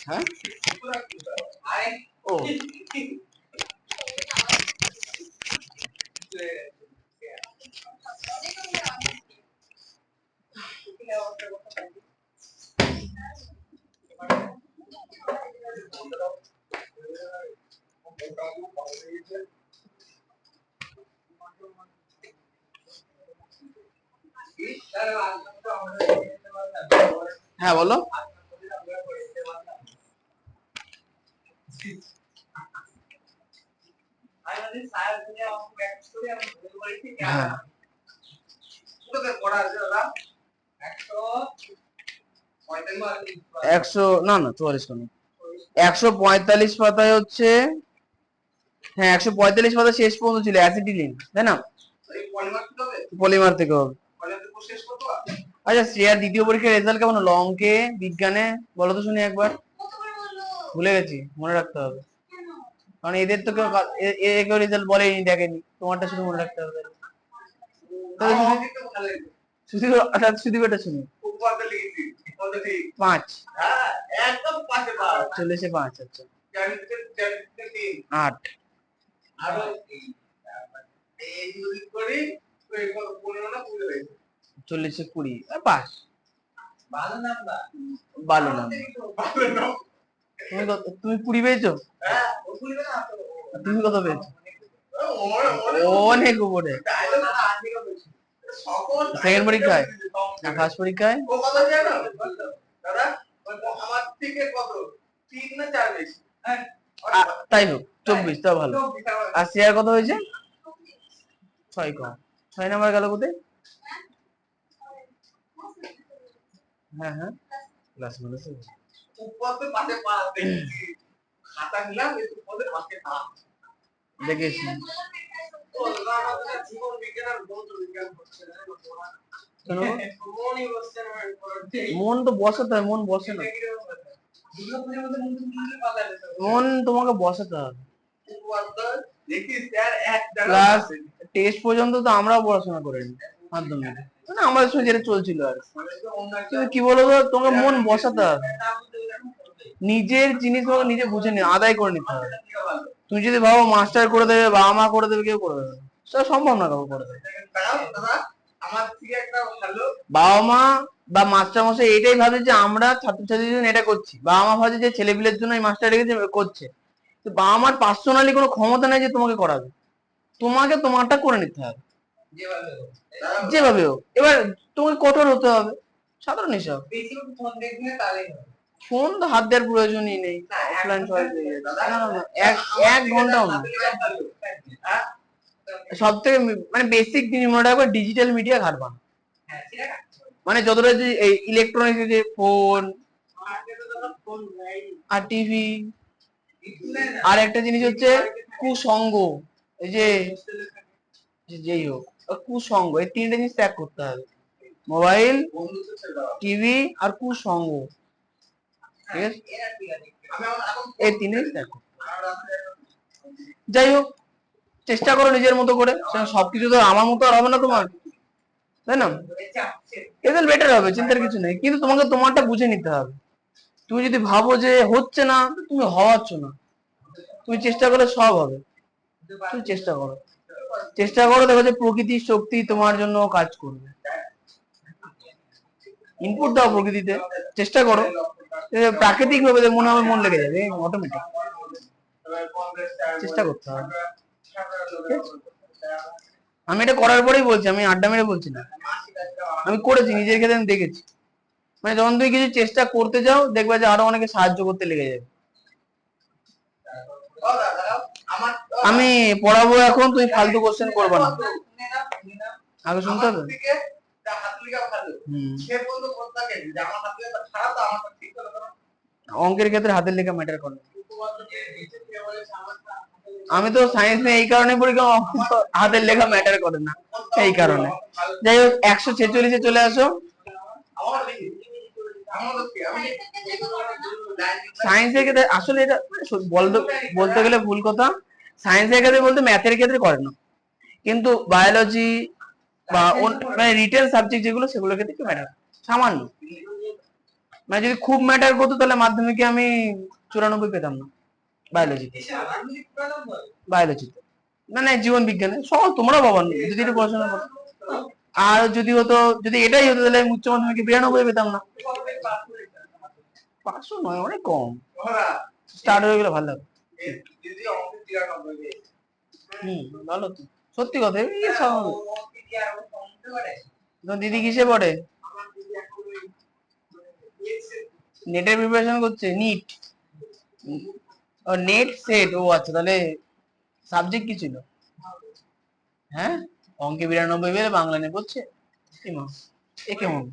হ্যাঁ ও হ্যাঁ বলো। হ্যাঁ 100 না না 44 কেন 145 পাতায় হচ্ছে। হ্যাঁ 145 পাতা শেষ পর্যন্ত ছিল অ্যাসিটিলিন, তাই না? পলিমার থেকে হবে। আচ্ছা শ্রেয়ার দ্বিতীয় পরীক্ষার রেজাল্ট কেমন হলো অঙ্কে বিজ্ঞানে বলো তো শুনি একবার। ভুলে গেছি, মনে রাখতে হবে, কারণ এদের তো কেউ কেউ রেজাল্ট বলেনি, দেখেনি, তোমারটা শুধু মনে রাখতে হবে। সুদীপটা শুনি 5 চল্লিশে 5। আচ্ছা 8 40-এ 20 পাস। ভালো না তুমি 20 পেয়েছো? তুমি কত পেয়েছো? অনেক উপরে। সেকেন্ড পরীক্ষায় না ফার্স্ট পরীক্ষায়? তাই হোক 24, তাও ভালো। আর শ্রেয়ার কত হয়েছে? 6 কম। 6 নাম্বার গেল কোথায়? হ্যাঁ হ্যাঁ ক্লাস বলেছে দেখেছি। মন তো বসাতে হয়, মন বসে না। মন তোমাকে বসাতে হবে। ক্লাস টেস্ট পর্যন্ত তো আমরাও পড়াশোনা করিনি মাধ্যমিক, মানে আমাদের সঙ্গে যেটা চলছিল আর কিন্তু কি বলবো, তোমাকে মন বসাতে হবে, নিজের জিনিস তোমাকে নিজে বুঝে নিয়ে আদায় করে নিতে হবে। তুমি যদি ভাবো মাস্টার করে দেবে, বাবা মা করে দেবে, কেউ করে দেবে না, সেটা সম্ভব না কাউকে করে দেবে। বাবা মা বা মাস্টার মশাই এটাই ভাবে যে আমরা ছাত্রছাত্রীদের জন্য এটা করছি, বাবা মা ভাবে যে ছেলেপিলের জন্য এই মাস্টার রেখেছে করছে, তো বাবা মার পার্সোনালি কোনো ক্ষমতা নেই যে তোমাকে করাবে, তোমাকে তোমারটা করে নিতে হবে যেভাবে হোক। এবার তোমাকে কঠোর হতে হবে, সাধারণ হিসাব। ফোন তো হাত দেওয়ার প্রয়োজনই নেই, অফলাইন সবাই পেয়ে যাচ্ছে। না না না, এক ঘন্টাও না। সব থেকে মানে বেসিক জিনিস মনে রাখবে, ডিজিটাল মিডিয়া ঘাটবা না, মানে যতটা যে ইলেকট্রনিক্স যে ফোন আর টিভি, আর একটা জিনিস হচ্ছে কুসঙ্গ, এই যে যেই হোক কুসঙ্গ, এই তিনটে জিনিস ত্যাগ করতে হবে, মোবাইল, টিভি আর কুসঙ্গ, ঠিক আছে? এই তিনটে জিনিস ত্যাগ করতে হবে। যাই হোক চেষ্টা করো নিজের মতো করে, সবকিছু তো আমার মতো আর হবে না তোমার, তাই না? রেজাল্ট বেটার হবে, চিন্তার কিছু নেই, কিন্তু তোমাকে তোমারটা বুঝে নিতে হবে। তুমি যদি ভাবো যে হচ্ছে না, তুমি হওয়াচ্ছ না, তুমি চেষ্টা করলে সব হবে। তুমি চেষ্টা করো, চেষ্টা করো, দেখো যে প্রকৃতির শক্তি তোমার জন্য কাজ করবে। ইনপুট দাও প্রকৃতিতে, চেষ্টা করো, প্রাকৃতিক ভাবে মনে হবে, মন লেগে যাবে অটোমেটিক। চেষ্টা করতে হবে। আমি এটা করার পরেই বলছি, আমি আড্ডা মেরে বলছি না, আমি করেছি, নিজের ক্ষেত্রে আমি দেখেছি। মানে যখন তুমি কিছু চেষ্টা করতে যাও, দেখবে যে আরো অনেকে সাহায্য করতে লেগে যাবে। আমি পড়াবো এখন, তুমি ফালতু কোশ্চেন করবে না, আগে শুনতে হবে। অঙ্কের ক্ষেত্রে হাতের লেখা ম্যাটার করে। আমি তো সায়েন্স নিয়ে এই কারণে পড়ি, হাতের লেখা ম্যাটার করে না, এই কারণে। যাই হোক 146-এ চলে আসো। সায়েন্সের ক্ষেত্রে আসলে এটা বলতে বলতে গেলে ভুল কথা, সায়েন্সের ক্ষেত্রে বলতে ম্যাথের ক্ষেত্রে করে না, কিন্তু বায়োলজি বা মানে রিটেল সাবজেক্ট যেগুলো সেগুলোর ক্ষেত্রে একটু ম্যাটার সামান্য। মানে যদি খুব ম্যাটার করতো তাহলে মাধ্যমিকে আমি 94 পেতাম না বায়োলজিতে। বায়োলজিতে মানে জীবন বিজ্ঞানে সহজ, তোমরা বাবা যদি একটু পড়াশোনা করো। আর যদি হতো, যদি এটাই হতো তাহলে আমি উচ্চ মাধ্যমিকে 92 পেতাম না। 500 নয়, অনেক কম। স্টার্ট হয়ে গেলে ভালো লাগবে। ভালো তো, সত্যি কথা। দিদি কিসে পড়ে? নেটের প্রিপারেশন করছে, নিট। ও নেট সেট, ও আচ্ছা, তাহলে সাবজেক্ট কি ছিল? হ্যাঁ, অঙ্কে 92 পেলে বাংলা নিয়ে পড়ছে। এ কেমন?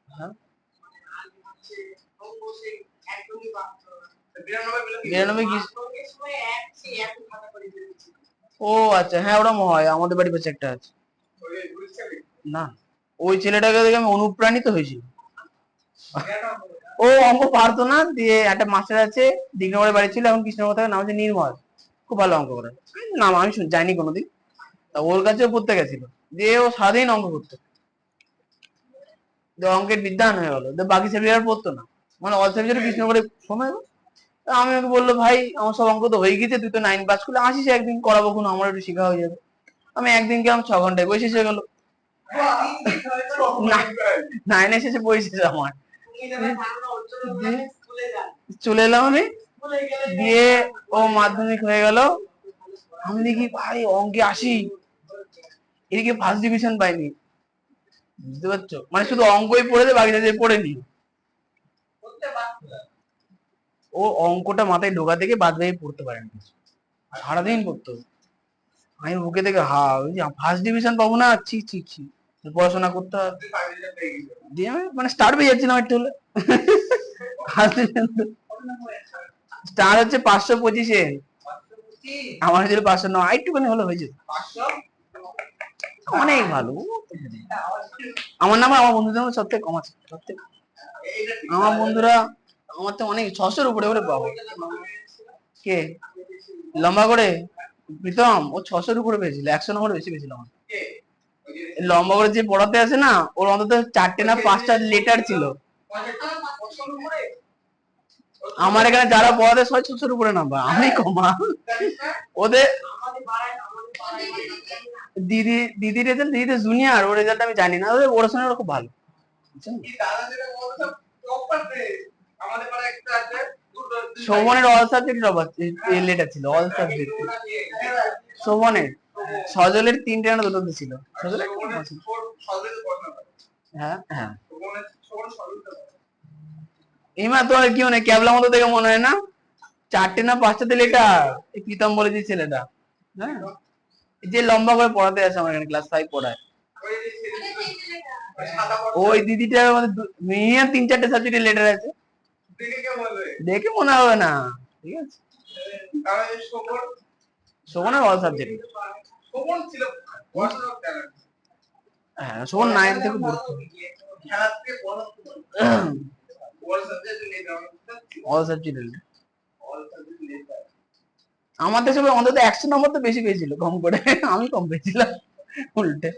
হ্যাঁ, 92 কি? ও আচ্ছা, হ্যাঁ ওরকম হয়, আমাদের বাড়ির পাশে একটা আছে। না, ওই ছেলেটাকে দেখে আমি অনুপ্রাণিত হয়েছিল। ও অঙ্ক পারতো না, দিয়ে একটা মাস্টার আছে, দিঘনগরে বাড়ি ছিল, এখন কৃষ্ণনগর থাকে, নাম হচ্ছে নির্মল, খুব ভালো অঙ্ক করে। নাম আমি যাইনি কোনোদিন, তা ওর কাছে পড়তে গেছিল, দিয়ে ও সারাদিন অঙ্ক করতো, অঙ্কের বিদ্যান হয়ে গেল, বাকি সাবজেক্ট পড়তো না, মানে অল সাবজেক্ট কৃষ্ণনগরে সময়। আমি ওকে বললো, ভাই আমার সব অঙ্ক তো হয়ে গেছে, তুই তো 9 পাস করলে, আসিস একদিন করাবো, কোনো আমার একটু শেখা হয়ে যাবে। আমি একদিন গেলাম, 6 ঘন্টায় বই শেষ হয়ে গেল। 9 শেষে বই শেষ আমার। চলে এলাম আমি, দিয়ে ও মাধ্যমিক হয়ে গেল, আমি দেখি ভাই অঙ্কে 80, এদিকে ফার্স্ট ডিভিশন পাইনি। বুঝতে পারছো, মানে শুধু অঙ্কই পড়েছে, বাকি যে পড়েনি। ও অঙ্কটা মাথায় ঢোকা থেকে বাদ বাকি পড়তে পারেন, সারাদিন পড়তো। আমি বুকে থেকে ফার্স্ট ডিভিশন পাবো না, ছি ছি ছি, পড়াশোনা করতে হবে। দিয়ে আমি মানে স্টার পেয়ে যাচ্ছিলাম একটু হলে। স্টার হচ্ছে 525-এ, আমার ছিল 509, একটুখানি হলে হয়ে যেত। অনেক ভালো। আমার নাম, আমার বন্ধুদের মধ্যে সবথেকে কম আছে, সবথেকে। আমার বন্ধুরা আমার তো অনেক 600-এর উপরে বলে পাবো। কে লম্বা করে? প্রীতম, ও 600-এর উপরে পেয়েছিল, 100 নম্বর বেশি পেয়েছিল আমার। লম্বা করে যে পড়াতে আছে না, ওর অন্তত 4টে না 5টা লেটার ছিল। আমার এখানে যারা পড়াতে 600-এর উপরে নাম্বার, আমি কমা। ওদের দিদি রেজাল্ট, দিদি জুনিয়র, ওর রেজাল্ট আমি জানি না, ওদের পড়াশোনা খুব ভালো। শোভনের অল সাবজেক্ট লেটার ছিল, অল সাবজেক্ট। শোভনের, সজলের 3টে না 2টো ছিল। হ্যাঁ হ্যাঁ, ইমা তোমার কি মনে ক্যাবলা মতো দেখে মনে হয় না? 4টে না 5টাতে লেটার, এই প্রীতম বলে যে ছেলেটা, হ্যাঁ, যে লম্বা করে পড়াতে আছে আমার এখানে, ক্লাস 5 পড়ায়। ওই দিদিটার মধ্যে মিনিমাম 3-4টে সাবজেক্টের লেটার আছে, দেখে মনে হবে না। ঠিক আছে, শোভনের অল সাবজেক্ট। হ্যাঁ, শোভন 9 থেকে পড়তো। All subject. আমাদের সবাই অন্তত 100 নম্বর তো বেশি পেয়েছিল কম করে, আমি কম পেয়েছিলাম উল্টে।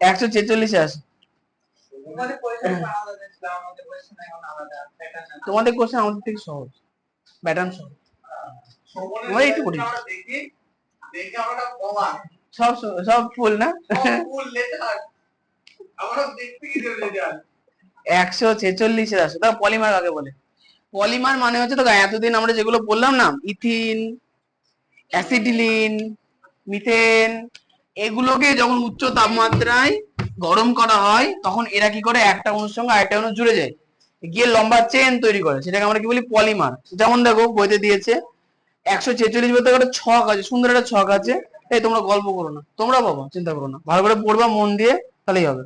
146-এ আসে। তোমাদের কোশ্চেন আমাদের থেকে সহজ, প্যাটার্ন সহজ, আমরা একটু কঠিন। সব সব ফুল না, 146-এ আসে। তা পলিমার কাকে বলে? পলিমার মানে হচ্ছে, তো এতদিন আমরা যেগুলো বললাম না, ইথিন, অ্যাসিডিলিন, মিথেন, এগুলোকে যখন উচ্চ তাপমাত্রায় গরম করা হয়, তখন এরা কি করে, একটা অণুর সঙ্গে আরেকটা অণু জুড়ে যায়, গিয়ে লম্বা চেন তৈরি করে, সেটাকে আমরা কি বলি, পলিমার। যেমন দেখো বইতে দিয়েছে 146 বলতে একটা ছক আছে, সুন্দর একটা ছক আছে। এই তোমরা গল্প করো না, তোমরা বাবা চিন্তা করো না, ভালো করে পড়বা মন দিয়ে, তাহলেই হবে।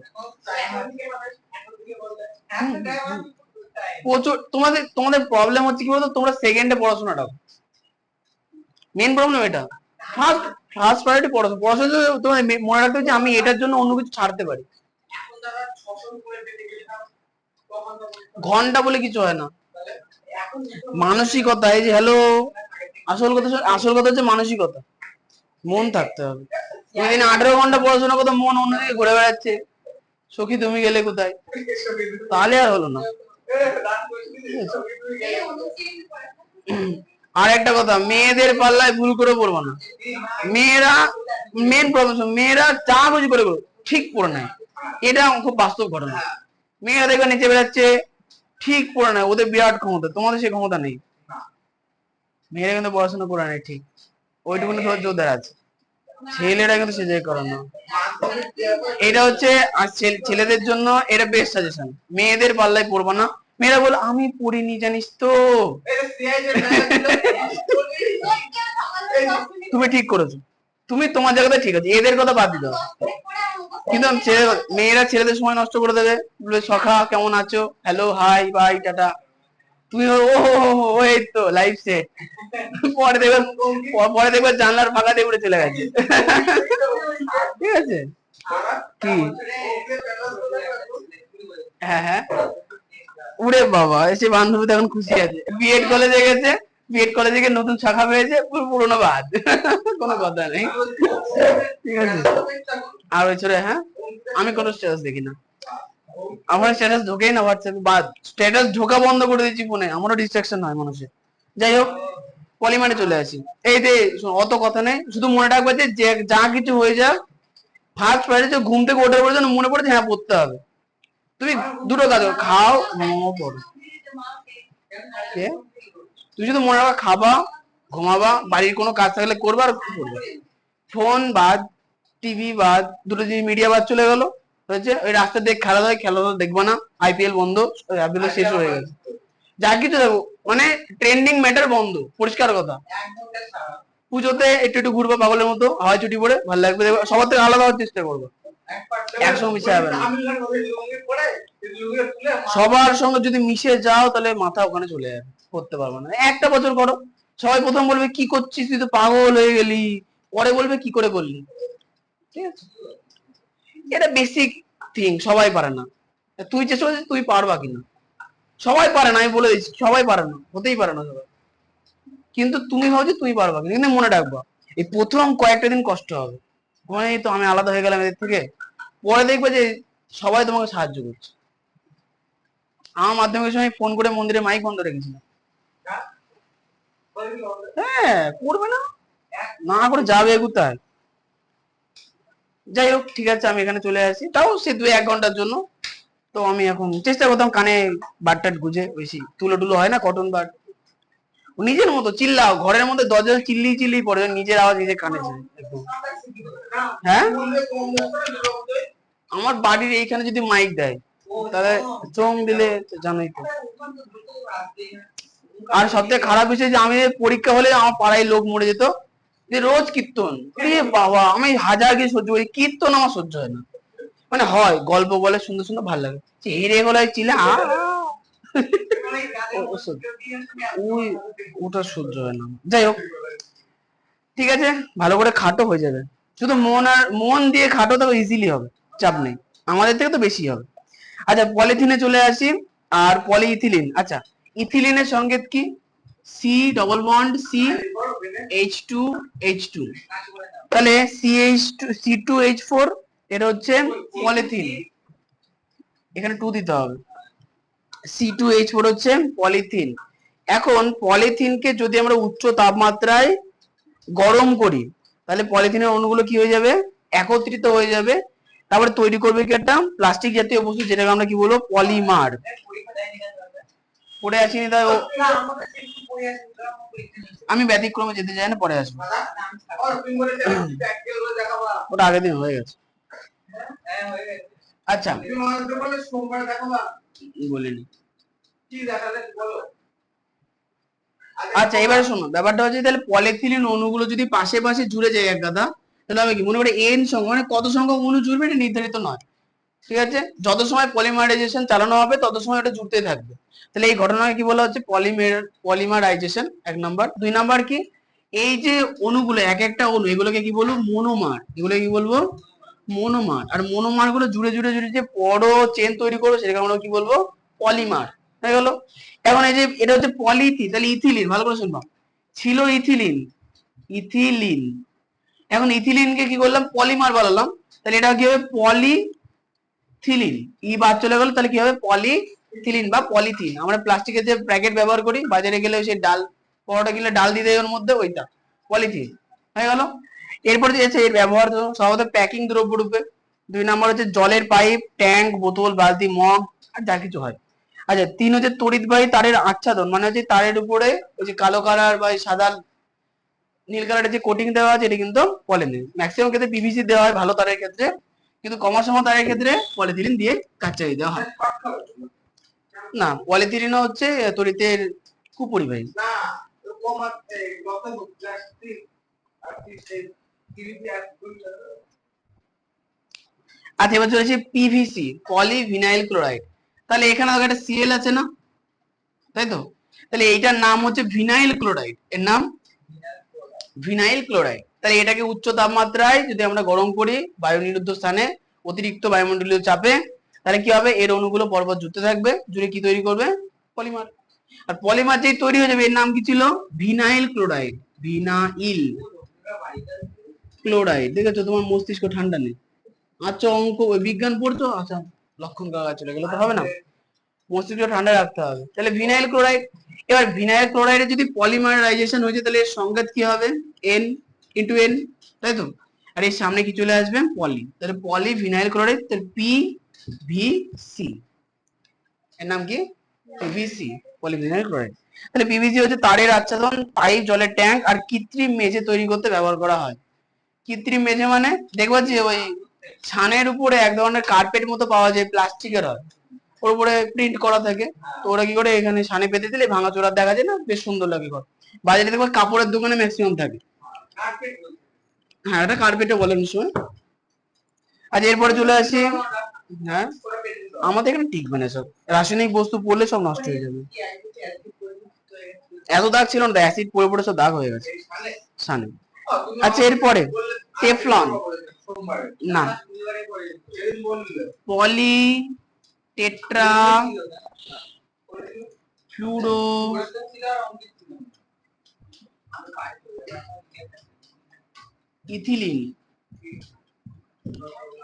প্রচুর, তোমাদের প্রবলেম হচ্ছে কি বলতো, তোমরা সেকেন্ডে পড়াশোনাটা, মেন প্রবলেম এটা। ফার্স্ট ফার্স্ট প্রায়োরিটি পড়াশোনা। পড়াশোনা তোমার মনে রাখতে হবে যে আমি এটার জন্য অন্য কিছু ছাড়তে পারি। ঘন্টা বলে কিছু হয় না, মানসিকতা। এই যে হ্যালো, আসল কথা হচ্ছে মানসিকতা, মন থাকতে হবে। তুমি দিনে 18 ঘন্টা পড়াশোনা করতে মন অন্যদিকে ঘুরে বেড়াচ্ছে, সখী তুমি গেলে কোথায়, তাহলে আর হলো না। আর একটা কথা, মেয়েদের পাল্লায় ভুল করে পড়বো না। মেয়েরা মেন প্রবলেম, মেয়েরা যা খুশি করে ঠিক পড়ে নেয়, এটা খুব বাস্তব ঘটনা। মেয়েরা দেখবে নিচে বেড়াচ্ছে, ঠিক পড়ে নেয়, ওদের বিরাট ক্ষমতা, তোমাদের সেই ক্ষমতা নেই। মেয়েরা কিন্তু পড়াশোনা করে নেয় ঠিক, ওইটুকুনি ধৈর্য ওদের আছে। ছেলেরা কিন্তু সেটাই করে না। এটা হচ্ছে আর ছেলেদের জন্য এটা বেস্ট সাজেশন, মেয়েদের পাল্লায় পড়বা না। মেয়েরা বলে আমি পড়িনি জানিস তো, তুমি ঠিক করেছো, তুমি তোমার জায়গাতে ঠিক আছে, এদের কথা বাদ দিতে হবে। কিন্তু মেয়েরা ছেলেদের সময় নষ্ট করে দেবে, বলে সখা কেমন আছো, হ্যালো হাই বাই টাটা, তুমি ও এই তো লাইফ সেট। পরে দেখবে জানলার ফাঁকা দিয়ে উড়ে চলে গেছে। ঠিক আছে কি, হ্যাঁ হ্যাঁ, উড়ে বাবা, এসে বান্ধবী তখন খুশি আছে, বিএড কলেজে গেছে, বিএড কলেজে গিয়ে নতুন শাখা পেয়েছে, পুরোনো বাদ। কোনো কথা নেই, ঠিক আছে। আর ওই ছেড়ে, হ্যাঁ আমি কোনো স্ট্যাটাস দেখি না, আমার স্ট্যাটাস ঢোকেই না হোয়াটসঅ্যাপে, বা স্ট্যাটাস ঢোকা বন্ধ করে দিয়েছি ফোনে, আমারও ডিস্ট্রাকশন হয় মানুষের। যাই হোক, পলিমারে চলে আসি। এই যে অত কথা নেই, শুধু মনে রাখবে যে যা কিছু হয়ে যাক, ফার্স্ট প্রায়োরিটি ঘুম থেকে ওঠার পরে যেন মনে পড়ে হ্যাঁ পড়তে হবে। তুমি দুটো কাজ করো, খাও ঘুমাও পড়ো, তুমি শুধু মনে রাখা খাবা, ঘুমাবা, বাড়ির কোনো কাজ থাকলে করবা, আর করবে। ফোন বাদ, টিভি বাদ, দুটো জিনিস মিডিয়া বাদ চলে গেল, হয়েছে। ওই রাস্তা দিয়ে খেলা দেখবা না, আইপিএল বন্ধ, আইপিএল শেষ হয়ে গেছে, যা কিছু দেখো মানে ট্রেন্ডিং ম্যাটার বন্ধ, পরিষ্কার কথা। পুজোতে একটু একটু ঘুরবো পাগলের মতো, হাওয়াই ছুটি পরে ভালো লাগবে, সবার থেকে আলাদা হওয়ার চেষ্টা করবো, একসঙ্গে মিশে যাবে না। সবার সঙ্গে যদি মিশে যাও তাহলে মাথা ওখানে চলে যাবে, করতে পারবে না। একটা বছর করো, সবাই প্রথম বলবে কি করছিস তুই তো পাগল হয়ে গেলি, পরে বলবে কি করে করলি, ঠিক আছে। এটা বেসিক থিং, সবাই পারে না। তুই চেষ্টা করছিস, তুই পারবা কিনা, সবাই পারে না, আমি বলে দিচ্ছি সবাই পারে না, হতেই পারে না সবাই। কিন্তু তুমি ভাবছো তুমি পারবা কিনা, কিন্তু মনে রাখবা এই প্রথম কয়েকটা দিন কষ্ট হবে, মানে তো আমি আলাদা হয়ে গেলাম এদের থেকে, পরে দেখবে যে সবাই তোমাকে সাহায্য করছে। আমার মাধ্যমিকের সময় ফোন করে মন্দিরে মাইক বন্ধ রেখেছিলাম, হ্যাঁ করবে না, না করে যাবে কোথায়। যাই হোক ঠিক আছে, আমি এখানে চলে আসি, তাও সে 2-1 ঘন্টার জন্য। তো আমি এখন চেষ্টা করতাম কানে বাটটাট গুজে, বেশি তুলো টুলো হয় না কটন বাট, নিজের মতো চিল্লাও, ঘরের মধ্যে 10 জন চিল্লি পড়ে, নিজের আওয়াজ নিজে কানে যায় একদম। হ্যাঁ, আমার বাড়ির এইখানে যদি মাইক দেয় তাহলে চোং দিলে জানোই তো। আর সবথেকে খারাপ বিষয় যে আমি পরীক্ষা হলে আমার পাড়ায় লোক মরে যেত, যে রোজ কীর্তন, বাবা আমি হাজার কি সহ্য করি, কীর্তন আমার সহ্য হয় না। মানে হয় গল্প বলে সুন্দর সুন্দর ভালো লাগে, হেরে গলায় চিল্লা ওই ওটা সহ্য হয় না। যাই হোক ঠিক আছে, ভালো করে খাটো হয়ে যাবে, শুধু মন দিয়ে খাটো, তো ইজিলি হবে, চাপ নেই, আমাদের থেকে তো বেশি হবে। আচ্ছা পলিথিনে চলে আসি, আর পলিইথিলিন। আচ্ছা ইথিলিনের সংকেত কি, C double bond C H2H2, তাহলে C2H4, এটা হচ্ছে পলিথিন, এখানে 2 দিতে হবে, C2H4 হচ্ছে পলিথিন। এখন পলিথিনকে যদি আমরা উচ্চ তাপমাত্রায় গরম করি, তাহলে পলিথিনের অণুগুলো কি হয়ে যাবে, একত্রিত হয়ে যাবে, তারপরে তৈরি করবে কি একটা প্লাস্টিক জাতীয় বস্তু, যেটাকে আমরা কি বলবো, পলিমার। পড়ে আসিনি তাই আমি ব্যতিক্রমে যেতে চাই না, পরে আসবো, ওটা আগের দিন হয়ে গেছে। আচ্ছা বলিনি, আচ্ছা এবারে শোনো, ব্যাপারটা হচ্ছে তাহলে পলিথিলিন অণুগুলো যদি পাশে পাশে জুড়ে যায় এক গাদা, তাহলে হবে কি, মনে করে এন সংখ্যা, মানে কত সংখ্যক অণু জুড়বে এটা নির্ধারিত নয়, ঠিক আছে। যত সময় পলিমারাইজেশন চালানো হবে তত সময় এটা জুড়তেই থাকবে। তাহলে এই ঘটনাকে কি বলা হচ্ছে, পলিমারাইজেশন, 1 নাম্বার। 2 নাম্বার কি, এই যে অণুগুলো, এক একটা অণু, এগুলোকে কি বলবো? মনোমার। এগুলো কি বলবো? মনোমার। আর মনোমার গুলো জুড়ে জুড়ে জুড়ে যে বড় চেন তৈরি করবো সেটাকে আমরা কি বলবো? পলিমার। হয়ে গেল। এখন এই যে এটা হচ্ছে পলিথি, তাহলে ইথিলিন, ভালো করে শুনবা, ছিল ইথিলিন, ইথিলিন। এখন ইথিলিনকে কি করলাম? পলিমার বানালাম। তাহলে এটা কি হবে? পলিথিলিন। ই বাদ চলে গেল, তাহলে কি হবে? পলিথিলিন বা পলিথিন। আমরা প্লাস্টিকের যে প্যাকেট ব্যবহার করি বাজারে গেলে, সেই ডাল পরোটা কিনলে ডাল দিয়ে দেয় ওর মধ্যে, ওইটা পলিথিন। হয়ে গেল। এরপর যে এর ব্যবহার স্বভাবত প্যাকিং দ্রব্য রূপে। 2 নম্বর হচ্ছে জলের পাইপ, ট্যাঙ্ক, বোতল, বালতি, মগ আর যা কিছু হয়। আচ্ছা, 3 হচ্ছে তড়িৎবাহী তারের আচ্ছাদন, মানে হচ্ছে তারের উপরে ওই যে কালো কালার বা সাদা নীল কালারের যে কোটিং দেওয়া আছে, এটা কিন্তু পলিথিন। ম্যাক্সিমাম ক্ষেত্রে পিভিসি দেওয়া হয় ভালো তারের ক্ষেত্রে, কিন্তু কমাসম তারের ক্ষেত্রে পলিথিলিন দিয়ে কাজ চালিয়ে দেওয়া হয়। না, পলিথিলিনও হচ্ছে তড়িতের কুপরিবাহী। আচ্ছা, এবার চলেছে পিভিসি, পলিভিনাইল ক্লোরাইড। তাহলে এখানে একটা সিএল আছে না, তাই তো? তাহলে এইটার নাম হচ্ছে ভিনাইল ক্লোরাইড। এর নাম ভিনাইল ক্লোরাইড। তাহলে এটাকে উচ্চ তাপমাত্রায় যদি আমরা গরম করি, বায়ু নিরুদ্ধ স্থানে, অতিরিক্ত বায়ুমণ্ডলীয় চাপে, তাহলে কি হবে? এর অণুগুলো পরপর জুড়তে থাকবে, জুড়ে কি তৈরি করবে? পলিমার। আর পলিমার যেই তৈরি হয়ে যাবে, এর নাম কি ছিল? Vinyl chloride. Vinyl chloride. দেখেছো, তোমার মস্তিষ্ক ঠান্ডা নেই। আচ্ছা, অঙ্ক ওই বিজ্ঞান পড়তো, আচ্ছা লক্ষণ কাগজ চলে গেলে তো হবে না, মস্তিষ্ক ঠান্ডা রাখতে হবে। তাহলে ভিনাইল ক্লোরাইড। এবার ভিনাইল ক্লোরাইডে যদি পলিমারাইজেশন হয়েছে, তাহলে এর সংকেত কি হবে? এন ইন্টু এন, তাই তো? আর এর সামনে কি চলে আসবে? পলি। তাহলে পলি ভিনাইল ক্লোরাইড, তাহলে পি ভি সি। এর নাম কি? PVC, polyvinyl chloride. তাহলে পিভিসি হচ্ছে তারের আচ্ছাদন, পাইপ, জলের ট্যাঙ্ক আর কৃত্রিম মেঝে তৈরি করতে ব্যবহার করা হয়। কৃত্রিম মেঝে মানে দেখবা যে ওই ছানের উপরে এক ধরনের কার্পেট মতো পাওয়া যায়, প্লাস্টিকের হয়, ওর উপরে প্রিন্ট করা থাকে। তো ওরা কি করে, এখানে সানে পেতে দিলে ভাঙাচোরা দেখা যায় না, বেশ সুন্দর লাগে ঘর। বাজারে দেখবো কাপড়ের দোকানে ম্যাক্সিমাম থাকে। হ্যাঁ, এটা কার্পেটে বলে অনেক সময়। আজ এরপরে চলে আসি। হ্যাঁ, আমাদের এখানে টিকবে না সব, রাসায়নিক বস্তু পড়লে সব নষ্ট হয়ে যাবে। এত দাগ ছিল না, অ্যাসিড পড়ে পড়ে সব দাগ হয়ে গেছে সানে। আচ্ছা, এরপরে টেফলন। না, পলি টেট্রা ফ্লুরো ইথিলিন,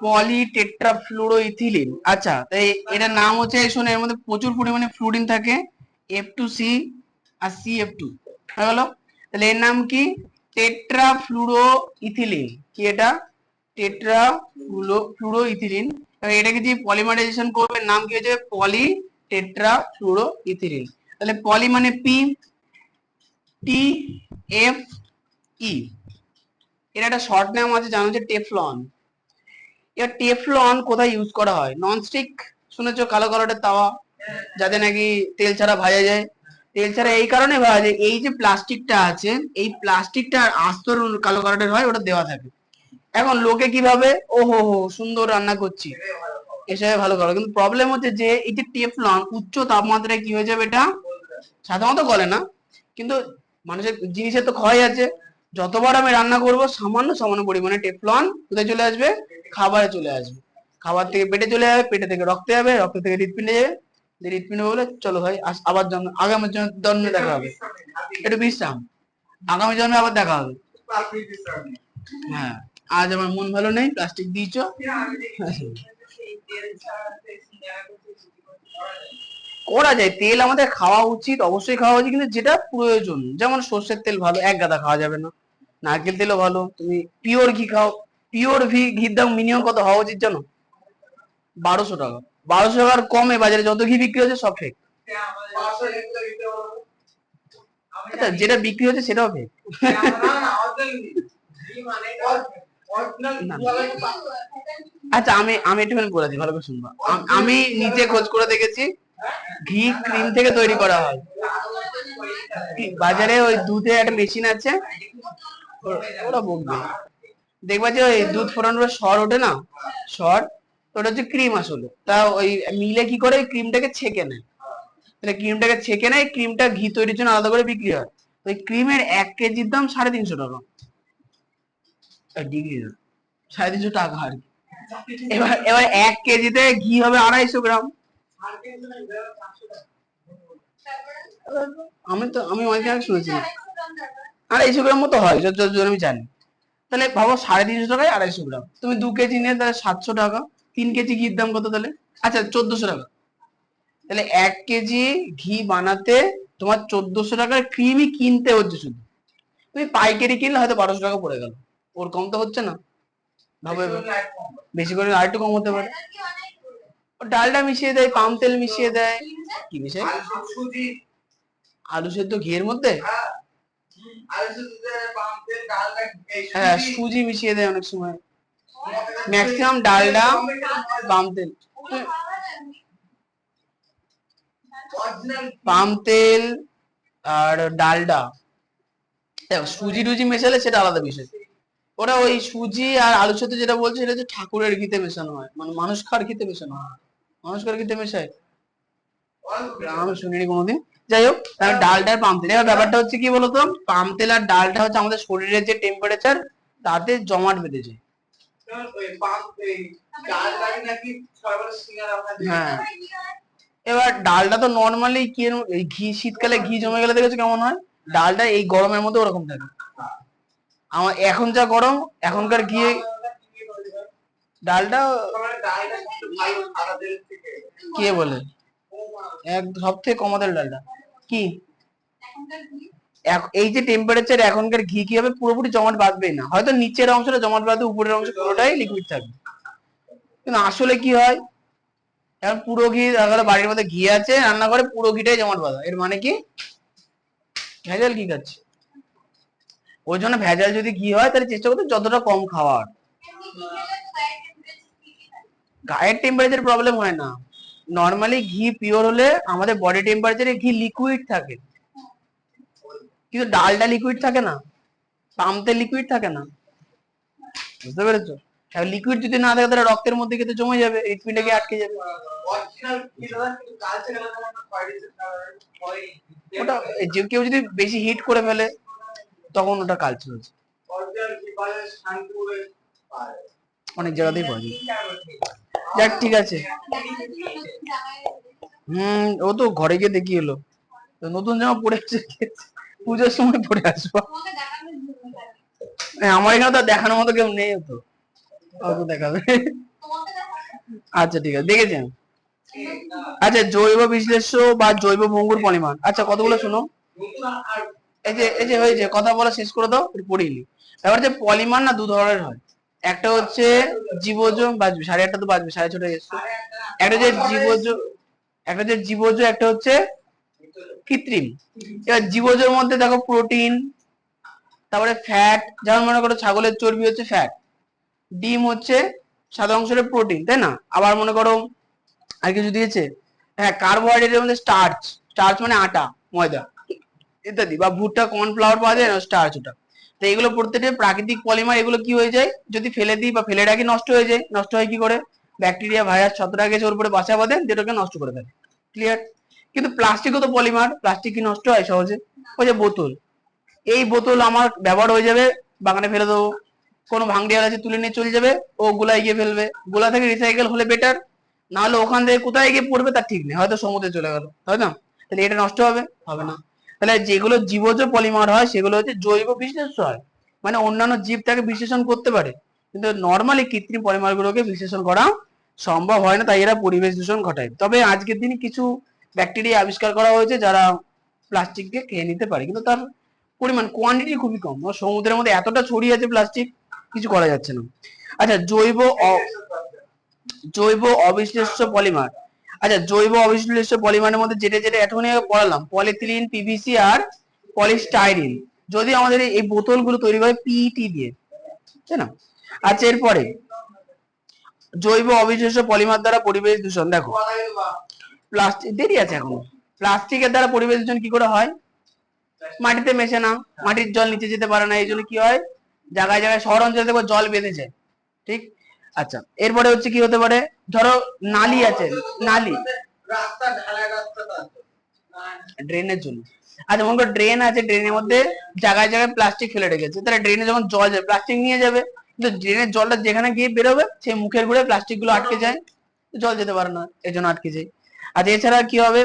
পলি টেট্রা ফ্লুরো ইথিলিন। আচ্ছা, তাই এটার নাম হচ্ছে, শোনো, এর মধ্যে প্রচুর পরিমাণে ফ্লুরিন থাকে, F2C আর CF2। হয়ে গেল। তাহলে এর নাম কি? Tetra fluoro ethylene. কি এটা? Tetra fluoro ethylene. এটাকে যে পলিমারাইজেশন করবে, নাম কি হয়ে যাবে? পলি টেট্রা ফ্লুরো ইথিলিন। তাহলে পলি মানে পি, টি এফ ই। এর একটা শর্ট নাম আছে, জানো, যে টেফলন। এবার টেফলন কোথায় ইউজ করা হয়? ননস্টিক শুনেছো, কালো কালারের তাওয়া, যাতে নাকি তেল ছাড়া ভাজা যায়। তেল ছাড়া এই কারণে ভাজা যায়, এই যে প্লাস্টিকটা আছে, এই প্লাস্টিকটা আস্তর কালো কালারের হয়, ওটা দেওয়া থাকে। এখন লোকে কিভাবে, ও হো হো সুন্দর রান্না করছি এসবে ভালো করে, কিন্তু প্রবলেম হচ্ছে যে এই যে টেফলন উচ্চ তাপমাত্রায় কি হয়ে যাবে? এটা সাধারণত গলে না, কিন্তু মানুষের জিনিসের তো ক্ষয় আছে। যতবার আমি রান্না করব, সামান্য সামান্য পরিমাণে টেফলন কোথায় চলে আসবে? খাবারে চলে আসবে। খাবার থেকে পেটে চলে যাবে, পেটে থেকে রক্তে যাবে, রক্ত থেকে হৃৎপিণ্ডে যাবে, হৃৎপিণ্ড বলে চলো ভাই আবার জন্ম, আগামী জন্মে দেখা হবে। একটু বিশ্রাম, আগামী জন্মে আবার দেখা হবে। হ্যাঁ, আজ আমার মন ভালো নেই, প্লাস্টিক দিয়েছ। করা যায়, তেল আমাদের খাওয়া উচিত, অবশ্যই খাওয়া উচিত, কিন্তু যেটা প্রয়োজন। যেমন সর্ষের তেল ভালো, এক গাদা খাওয়া যাবে না। নারকেল তেলও ভালো, তুমি পিওর ঘি খাও। পিওর ঘির দাম মিনিমাম কত হওয়া উচিত জানো? 1200 টাকা। 1200 টাকার কমে বাজারে যত ঘি বিক্রি হচ্ছে সব ফেক। আচ্ছা, যেটা বিক্রি হচ্ছে সেটাও ফেক। আচ্ছা, আমি আমি একটুখানি বলে দিই, ভালো করে শুনবা। আমি নিজে খোঁজ করে দেখেছি, ঘি ক্রিম থেকে তৈরি করা হয়। বাজারে ওই দুধে একটা মেশিন আছে, ওরা বকবে, দেখবা যে ওই দুধ ফোটানোর সর ওঠে না, সর, ওটা হচ্ছে ক্রিম আসলে। তা ওই মিলে কি করে, ক্রিমটাকে ছেঁকে নেয়। তাহলে ক্রিমটাকে ছেঁকে নেয়, ক্রিমটা ঘি তৈরির জন্য আলাদা করে বিক্রি হয়। ওই ক্রিমের 1 কেজির দাম 350 টাকা, ডিগ্রি না, 350 টাকা আর কি। এবার এবার 1 কেজিতে ঘি হবে 250 গ্রাম। আমি অনেক আগে শুনেছি 250 গ্রাম মতো হয়, যতদূর আমি জানি। তাহলে ভাবো 350 টাকায় 250 গ্রাম, তুমি 2 কেজি নিয়ে তাহলে 700 টাকা। 3 কেজি ঘির দাম কত তাহলে? আচ্ছা 1400 টাকা। তাহলে 1 কেজি ঘি বানাতে তোমার 1400 টাকার ক্রিমই কিনতে হচ্ছে শুধু। তুমি পাইকারি কিনলে হয়তো 1200 টাকা পড়ে গেল, ওর কম তো হচ্ছে না। ভাবো এবার, বেশি করে আর একটু কম হতে পারে। ডালডা মিশিয়ে দেয়, পাম তেল মিশিয়ে দেয়। কি মিশায়? আলু সেদ্ধ ঘিয়ের মধ্যে? হ্যাঁ, সুজি মিশিয়ে দেয় অনেক সময়, ম্যাক্সিমাম ডালডা, পাম তেল। পাম তেল আর ডালডা, দেখো সুজি টুজি মেশালে সেটা আলাদা বিষয়। ওরা ওই সুজি আর আলুর সাথে যেটা বলছে সেটা হচ্ছে ঠাকুরের ঘিতে মেশানো হয়, মানে মানুষ খাওয়ার ঘিতে মেশানো হয়। মানুষ খাওয়ার ঘিতে মেশায়, আমি শুনিনি কোনোদিন। যাই হোক, তাহলে ডালটা আর পাম তেল, এবার ব্যাপারটা হচ্ছে কি বলতো, পাম তেল আর ডালটা হচ্ছে আমাদের শরীরের যে টেম্পারেচার তাতে জমাট বেঁধে যায়। হ্যাঁ, এবার ডালটা তো নর্মালি কি ঘি, শীতকালে ঘি জমে গেলে দেখেছো কেমন হয়, ডালটা এই গরমের মধ্যে ওরকম থাকে। আমার এখন যা গরম, এখনকার ঘি, ডালটা কে বলে এক সব থেকে কমাদের ডালটা কি, এই যে টেম্পারেচার এখনকার ঘি কি হবে, পুরোপুরি জমাট বাঁধবেই না, হয়তো নিচের অংশটা জমাট বাঁধবে, উপরের অংশ পুরোটাই লিকুইড থাকবে। কিন্তু আসলে কি হয়, এখন পুরো ঘি, বাড়ির মধ্যে ঘি আছে, রান্না করে পুরো ঘিটাই জমাট বাঁধা, এর মানে কি ভেজাল ঘি খাচ্ছে। ওই জন্য ভেজাল যদি ঘি হয় তাহলে চেষ্টা করতে যতটা কম খাওয়ার। গায়ের টেম্পারেচার প্রবলেম হয় না, নর্মালি ঘি পিওর হলে আমাদের বডি টেম্পারেচারে ঘি লিকুইড থাকে, কিন্তু ডালটা লিকুইড থাকে না, পাম তেল লিকুইড থাকে না, বুঝতে পেরেছো? লিকুইড যদি না থাকে তাহলে রক্তের মধ্যে কিন্তু জমে যাবে, হৃৎপিণ্ডে গিয়ে আটকে যাবে। ওটা যে কেউ যদি বেশি হিট করে ফেলে তখন ওটা কালচে হচ্ছে, অনেক জায়গাতেই পাওয়া যায়। যাক ঠিক আছে, ও তো ঘরে গিয়ে দেখি এলো, তো নতুন জামা পরে এসে পুজোর সময় পরে আসবো। আমার এখানে তো দেখানোর মতো কেউ নেই, তো দেখাবে। আচ্ছা ঠিক আছে, দেখেছেন? আচ্ছা, জৈব বিশ্লেষ্য বা জৈব ভঙ্গুর পরিমাণ, আচ্ছা কতগুলো শুনো। এই যে হয়েছে, কথা বলা শেষ করে দাও, পড়িনি। তারপর যে পলিমার না 2 ধরনের হয়, একটা হচ্ছে জীবজ, বাজবে 8:30 তো বাজবে, 6:30 এসছে। একটা হচ্ছে জীবজ, একটা হচ্ছে কৃত্রিম। এবার জীবজের মধ্যে দেখো প্রোটিন, তারপরে ফ্যাট, যেমন মনে করো ছাগলের চর্বি হচ্ছে ফ্যাট, ডিম হচ্ছে সাদা অংশের প্রোটিন, তাই না? আবার মনে করো আর কিছু দিয়েছে, হ্যাঁ কার্বোহাইড্রেটের মধ্যে স্টার্চ, স্টার্চ মানে আটা, ময়দা ইত্যাদি, বা ভুট্টা, কর্নফ্লাওয়ার পাওয়া যায় না, স্টার্চ ওটা। তো এগুলো প্রত্যেকটা প্রাকৃতিক পলিমার, এগুলো কি হয়ে যায় যদি ফেলে দিই বা ফেলে রাখি নষ্ট হয়ে যায়। নষ্ট হয় কি করে, ব্যাকটেরিয়া, ভাইরাস, ছত্রাক এসে ওর উপরে বাসা বাঁধে, যেটাকে নষ্ট করে দেয়। ক্লিয়ার? কিন্তু প্লাস্টিকও তো পলিমার, প্লাস্টিক কি নষ্ট হয় সহজে? ওই যে বোতল, এই বোতল আমার ব্যবহার হয়ে যাবে, বাগানে ফেলে দেবো, কোনো ভাঙড়িয়াল আছে তুলে নিয়ে চলে যাবে, ও গোলায় গিয়ে ফেলবে, গোলা থেকে রিসাইকেল হলে বেটার, না হলে ওখান থেকে কোথায় গিয়ে পড়বে তার ঠিক নেই, হয়তো সমুদ্রে চলে গেল, হয় না? তাহলে এটা নষ্ট হবে? হবে না। তাহলে যেগুলো জীবজ পলিমার হয় সেগুলো হচ্ছে জৈব বিশ্লেষ্য হয়, মানে অন্যান্য জীব তাকে বিশ্লেষণ করতে পারে, কিন্তু নর্মালি কৃত্রিম পলিমারগুলোকে বিশ্লেষণ করা সম্ভব হয় না, তাই এরা পরিবেশ দূষণ ঘটায়। তবে আজকের দিনে কিছু ব্যাকটেরিয়া আবিষ্কার করা হয়েছে যারা প্লাস্টিককে খেয়ে নিতে পারে, কিন্তু তার পরিমাণ, কোয়ান্টিটি খুবই কম। সমুদ্রের মধ্যে এতটা ছড়িয়ে আছে প্লাস্টিক, কিছু করা যাচ্ছে না। আচ্ছা, জৈব অবিশ্লেষ্য পলিমার, আচ্ছা জৈব অবিশ্লেষ্য পলিমারের মধ্যে যেটা যেটা এখনই পড়ালাম, পলিথিলিন, পিভিসি আর পলিস্টাইরিন। যদি আমাদের এই বোতলগুলো তৈরি করে পিইটি দিয়ে, তাই না? আচ্ছা, এরপরে জৈব অবিশ্লেষ্য পলিমার দ্বারা পরিবেশ দূষণ, দেখো প্লাস্টিক, দেরি আছে এখনো। প্লাস্টিকের দ্বারা পরিবেশ দূষণ কি করে হয়, মাটিতে মেশে না, মাটির জল নিচে যেতে পারে না, এই জন্য কি হয়, জায়গায় জায়গায় শহর অঞ্চলে দেখো জল বেঁধে যায়, ঠিক। আচ্ছা, এরপরে হচ্ছে কি হতে পারে, ধরো নালি আছে, নালি, ড্রেনের জন্য, আচ্ছা মনে করো ড্রেন আছে, ড্রেনের মধ্যে জায়গায় জায়গায় প্লাস্টিক ফেলে রেখেছে, তাহলে ড্রেনে যখন জল যাবে প্লাস্টিক নিয়ে যাবে, কিন্তু ড্রেনের জলটা যেখানে গিয়ে বেরোবে সেই মুখের ঘুরে প্লাস্টিক গুলো আটকে যায়, জল যেতে পারে না, এই জন্য আটকে যায়। আচ্ছা এছাড়া কি হবে,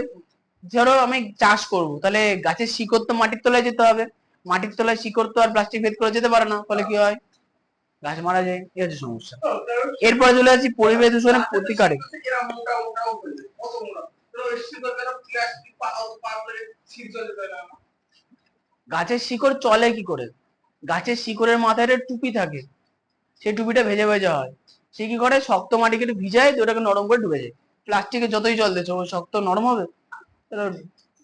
ধরো আমি চাষ করব, তাহলে গাছের শিকড় তো মাটির তলায় যেতে হবে, মাটির তলায় শিকড় তো আর প্লাস্টিক ভেদ করে যেতে পারে না, ফলে কি হয়, গাছ মারা যায়, এই হচ্ছে সমস্যা। এরপরে চলে আসছি পরিবেশ দূষণের প্রতিকারে। গাছের শিকড় চলে কি করে, গাছের শিকড়ের মাথায় একটা টুপি থাকে, সেই টুপিটা ভেজে ভেজে হয়, সে কি করে শক্ত মাটিকে একটু ভিজায় দিয়ে ওটাকে নরম করে ডুবে যায়। প্লাস্টিকে যতই জল দিচ্ছে ও শক্ত নরম হবে,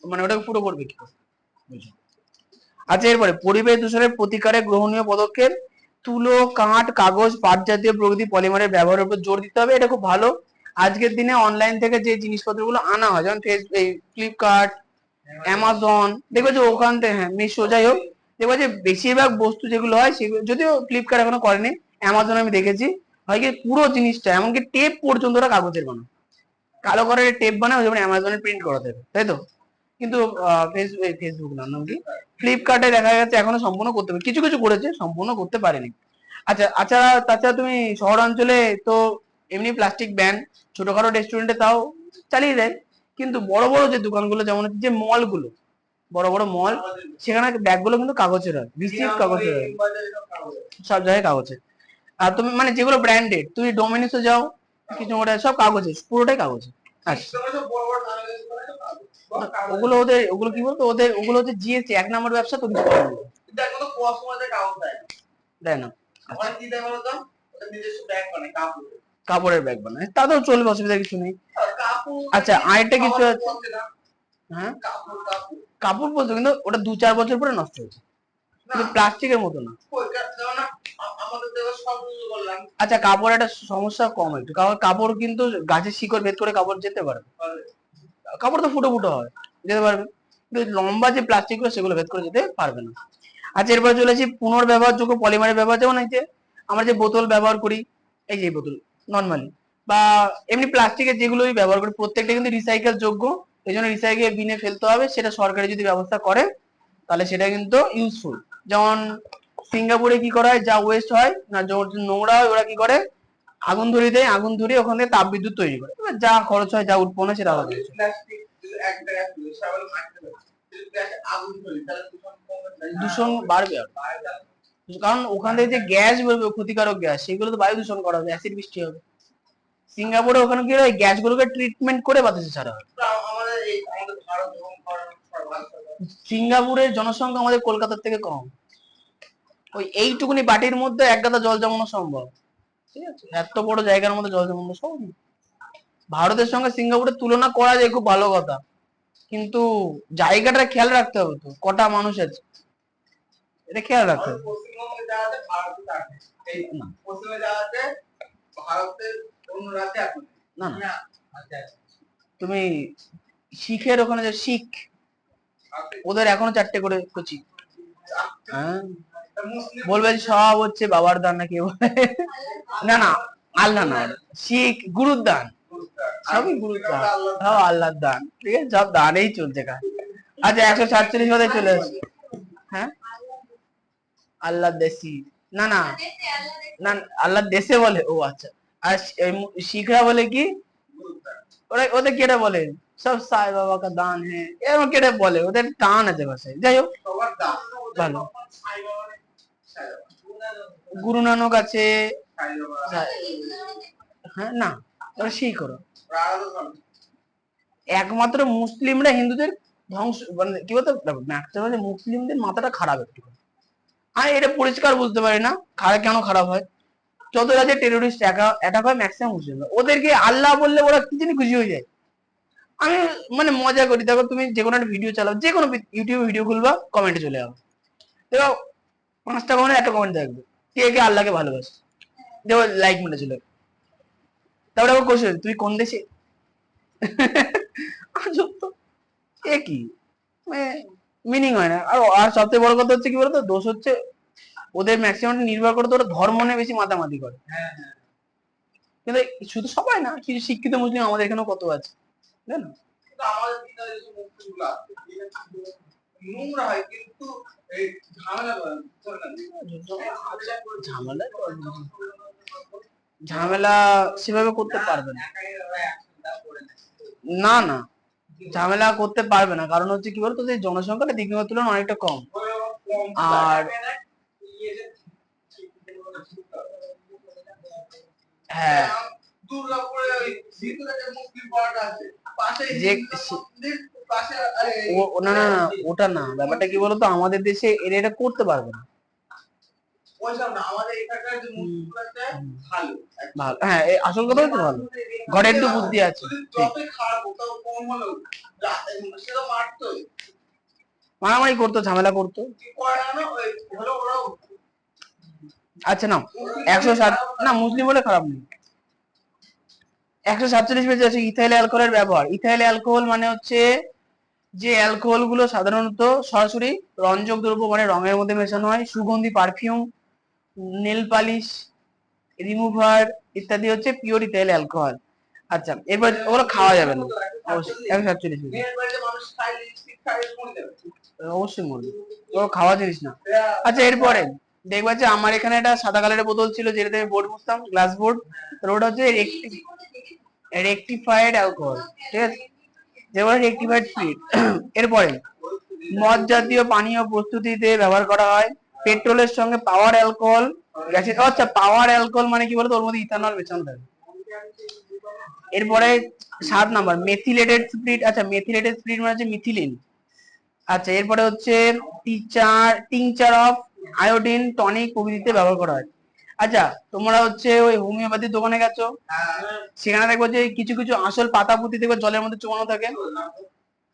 মানে ওটাকে পুরো করবে কি করে? আচ্ছা এরপরে পরিবেশ দূষণের প্রতিকারে গ্রহণীয় পদক্ষেপ, তুলো, কাঠ, কাগজ, পাট জাতীয় প্রকৃতি পলিমারের ব্যবহারের উপর জোর দিতে হবে, এটা খুব ভালো। আজকের দিনে অনলাইন থেকে যে জিনিসপত্রগুলো আনা হয়, যেমন ফ্লিপকার্ট, অ্যামাজন, দেখবে যে ওখান থেকে, হ্যাঁ মিশো, যাই হোক, দেখবে যে বেশিরভাগ বস্তু যেগুলো হয় সেগুলো, যদিও ফ্লিপকার্ট এখনো করেনি, অ্যামাজন আমি দেখেছি, হয় কি পুরো জিনিসটা এমনকি টেপ পর্যন্ত ওরা কাগজের বানায়, কালো করার টেপ বানায়, যেমন অ্যামাজনে প্রিন্ট করা থাকে, তাই তো? কিন্তু ফেসবুক না, নাম কি, ফ্লিপকার্টে দেখা গেছে এখনো সম্পূর্ণ করতে পারে, কিছু কিছু করেছে, সম্পূর্ণ করতে পারেনি। আচ্ছা আচ্ছা, তাছাড়া তুমি শহরাঞ্চলে তো এমনি প্লাস্টিক ব্যান, ছোটখাটো রেস্টুরেন্টে তাও চালিয়ে দেয়, কিন্তু বড় বড় যে দোকানগুলো, যেমন হচ্ছে যে মল গুলো, বড় বড় মল, সেখানে ব্যাগগুলো কিন্তু কাগজের হয়, রিসিভ কাগজের হয়, সব জায়গায় কাগজের। আর তুমি মানে যেগুলো ব্র্যান্ডেড, তুমি ডোমিনোসে যাও, কিছু ওটা সব কাগজের, পুরোটাই কাগজের। আচ্ছা ওগুলো ওদের, ওগুলো কি বলতো, ওদের ওগুলো হচ্ছে জিএসটি 1 নম্বর ব্যবসা, তো কিছু করার নেই, দেয় না। কাপড়ের ব্যাগ বানায়, তাতেও চলবে, অসুবিধা কিছু নেই। আচ্ছা আরেকটা কিছু আছে, হ্যাঁ কাপড় বলতো, কিন্তু ওটা 2-4 বছর পরে নষ্ট হয়েছে, কিন্তু প্লাস্টিকের মতো না। আচ্ছা কাপড় একটা সমস্যা কম একটু, কারণ কাপড় কিন্তু গাছের শিকড় ভেদ করে কাপড় যেতে পারে, কাপড় তো ফুটো ফুটো হয়, যেতে পারবে, কিন্তু লম্বা যে প্লাস্টিক গুলো সেগুলো ভেদ করে যেতে পারবে না। আচ্ছা এরপরে চলেছি পুনর্ব্যবহারযোগ্য পলিমারের ব্যবহার, যেমন এই যে আমরা যে বোতল ব্যবহার করি, এই যে বোতল নর্মালি, বা এমনি প্লাস্টিকের যেগুলোই ব্যবহার করি, প্রত্যেকটা কিন্তু রিসাইকেল যোগ্য, এই জন্য রিসাইকেল বিনে ফেলতে হবে, সেটা সরকারি যদি ব্যবস্থা করে তাহলে সেটা কিন্তু ইউজফুল। যেমন সিঙ্গাপুরে কি করা হয়, যা ওয়েস্ট হয় না, নোংরা হয়, ওরা কি করে আগুন ধরিয়ে দেয়, আগুন ধরিয়ে ওখান থেকে তাপ বিদ্যুৎ তৈরি করে, এবার যা খরচ হয়, যা উৎপন্ন হয় সেটা আলাদা বিষয়। দূষণ বাড়বে আর, কারণ ওখান থেকে যে গ্যাস বেরোবে, ক্ষতিকারক গ্যাস, সেগুলো তো বায়ু দূষণ করা হবে, অ্যাসিড বৃষ্টি হবে। সিঙ্গাপুরে ওখানে কি হয়, গ্যাসগুলোকে ট্রিটমেন্ট করে বাতাসে ছাড়া হয়। সিঙ্গাপুরের জনসংখ্যা আমাদের কলকাতার থেকে কম, ওই এইটুকুনি বাটির মধ্যে এক গাদা জল জমানো সম্ভব, ঠিক আছে, এত বড় জায়গার মধ্যে জল জমানো সম্ভব। ভারতের সঙ্গে সিঙ্গাপুরের তুলনা করা যায়, খুব ভালো কথা, কিন্তু জায়গাটা খেয়াল রাখতে হবে, তো কটা মানুষ আছে এটা খেয়াল রাখতে হবে। না না, তুমি শিখের ওখানে যে শিখ, ওদের এখনো 4টে করে কচি, হ্যাঁ বলবে সব হচ্ছে বাবার দান না কি বলে, না না আল্লাহ না, শিখ গুরুর দান, সবই গুরুর দান, সব আল্লাহর দান, ঠিক আছে, সব দানেই চলছে কাজ। আচ্ছা 147 বাদে চলে আসছে, হ্যাঁ আল্লাহ দেশি, না না না, আল্লাহ দেশে বলে, ও আচ্ছা। আর শিখরা বলে কি, ওরা ওদের কেটে বলে সব সাই বাবা কা দান হ্যাঁ, এরকম কেটে বলে, ওদের টান আছে ভাষায়, যাই হোক ভালো। গুরু নানক আছে, হ্যাঁ না ওরা সেই করো, একমাত্র মুসলিমরা হিন্দুদের ধ্বংস, মানে কি বলতো, ম্যাক্সিমাম মুসলিমদের মাথাটা খারাপ একটু, আমি এটা পরিষ্কার বুঝতে পারি না খারাপ কেন খারাপ হয়, যত রাজ্যে টেরোরিস্ট অ্যাটাক হয় ম্যাক্সিমাম মুসলিমরা, ওদেরকে আল্লাহ বললে ওরা কি জানি খুশি হয়ে যায়। আমি মানে মজা করি, দেখো তুমি যে কোনো একটা ভিডিও চালাও, যে কোনো ইউটিউবে ভিডিও খুলবা, কমেন্টে চলে যাবো, দেখো 5টা কমেন্টে একটা কমেন্ট দেখবে কে কে আল্লাহকে ভালোবাসে, দেখো লাইক মেরে চলে, তারপরে আবার কোশ্চেন তুই কোন দেশে, আজব তো, এ কি মিনিং হয় না। আর আর সবচেয়ে বড় কথা হচ্ছে কি বলতো, দোষ হচ্ছে ওদের ম্যাক্সিমাম নির্ভর করে তো ওরা ধর্ম নিয়ে বেশি মাতামাতি করে, কিন্তু শুধু সবাই না, কিছু শিক্ষিত মুসলিম আমাদের এখানেও কত আছে, তাই না? নোংরা হয় কিন্তু এই ঝামেলা ঝামেলা ঝামেলা সেভাবে করতে পারবে না। না না, ঝামেলা করতে পারবে না, কারণ হচ্ছে কি বলতো, যে জনসংখ্যাটা দিঘির তুলনায় অনেকটা কম। আর হ্যাঁ, না না না, ওটা না, ব্যাপারটা কি বলতো, আমাদের দেশে এরা এটা করতে পারবে না। ভালো, হ্যাঁ, আসল কথা হচ্ছে ভালো, ঘরে একটু বুদ্ধি আছে। মারামারি করতো, ঝামেলা করতো। আচ্ছা না, 107, না মুসলিম বলে খারাপ নেই। 147 পেজে আছে ইথাইল অ্যালকোহলের ব্যবহার। ইথাইল অ্যালকোহল মানে হচ্ছে যে অ্যালকোহল গুলো সাধারণত সরাসরি রঞ্জক দ্রব্য মানে রঙের মধ্যে মেশানো হয়, সুগন্ধি, পারফিউম, নেল পালিশ, রিমুভার ইত্যাদি হচ্ছে পিওর ইথাইল অ্যালকোহল। আচ্ছা, এবার ওগুলো খাওয়া যাবে না অবশ্যই। 147 পেজ অবশ্যই মরবে, ওগুলো খাওয়া জিনিস না। আচ্ছা, এরপরে দেখবা যে আমার এখানে একটা সাদা কালারের বোতল ছিল, যেটাতে আমি বোর্ড মুছতাম, গ্লাস বোর্ড। ওটা হচ্ছে রেকটিফাইড অ্যালকোহল, ঠিক আছে, যেমন রেকটিফাইড স্পিরিট। এরপরে মদ জাতীয় পানীয় প্রস্তুতিতে ব্যবহার করা হয়। পেট্রোলের সঙ্গে পাওয়ার অ্যালকোহল, গ্যাসের, আচ্ছা পাওয়ার অ্যালকোহল মানে কি বলতো, ওর মধ্যে ইথানল মেশানো থাকে। এরপরে 7 নাম্বার মেথিলেটেড স্পিরিট। আচ্ছা, মেথিলেটেড স্পিরিট মানে হচ্ছে মিথিলিন। আচ্ছা, এরপরে হচ্ছে টিংচার অফ আয়োডিন, টনিক প্রভৃতিতে ব্যবহার করা হয়। আচ্ছা, তোমরা হচ্ছে ওই হোমিওপ্যাথির দোকানে গেছো, সেখানে দেখবো যে কিছু কিছু আসল পাতা পুঁতি দেখবে জলের মধ্যে চোবানো থাকে,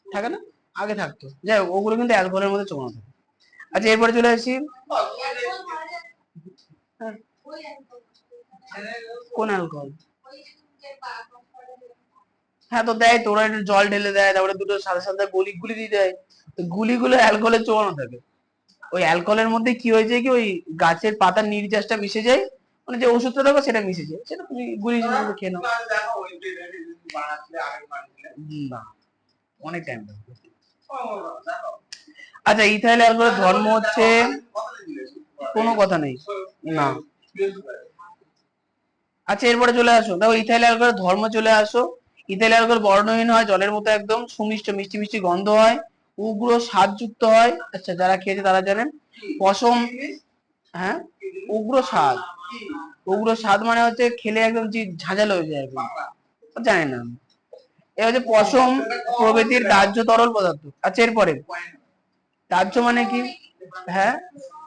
থাকে না? আগে থাকতো, যাই হোক, ওগুলো কিন্তু অ্যালকোহলের মধ্যে চোবানো থাকে। আচ্ছা, এরপরে চলে আসি, কোন অ্যালকোহল? হ্যাঁ, তো দেয়, তোরা একটু জল ঢেলে দেয়, তারপরে দুটো সাদা সাদা গুলি গুলি দিয়ে দেয়, তো গুলিগুলো অ্যালকোহলে চোবানো থাকে। ওই অ্যালকোহলের মধ্যে কি হয়েছে, কি ওই গাছের পাতার নির্যাসটা মিশে যায়, মানে যে ওষুধটা দেবো সেটা মিশে যায়, সেটা তুমি গুলি খেয়ে নাও। না, অনেক টাইম লাগবে। আচ্ছা, ইথাইল অ্যালকোহলের ধর্ম হচ্ছে, কোনো কথা নেই না। আচ্ছা, এরপরে চলে আসো, দেখো ইথাইল অ্যালকোহলের ধর্ম চলে আসো। ইথাইল অ্যালকোহল বর্ণহীন হয়, জলের মতো একদম সুমিষ্ট, মিষ্টি মিষ্টি গন্ধ হয়, উগ্র স্বাদযুক্ত হয়। আচ্ছা, যারা খেয়েছে তারা জানেন। পশম, হ্যাঁ, উগ্র স্বাদ, উগ্র স্বাদ মানে হচ্ছে খেলে একদম যে ঝাঁঝালো হয়ে যায় একদম, জানি না। এ হচ্ছে পশম প্রভৃতির দাহ্য তরল পদার্থ। আচ্ছা, এরপরে দাহ্য মানে কি? হ্যাঁ,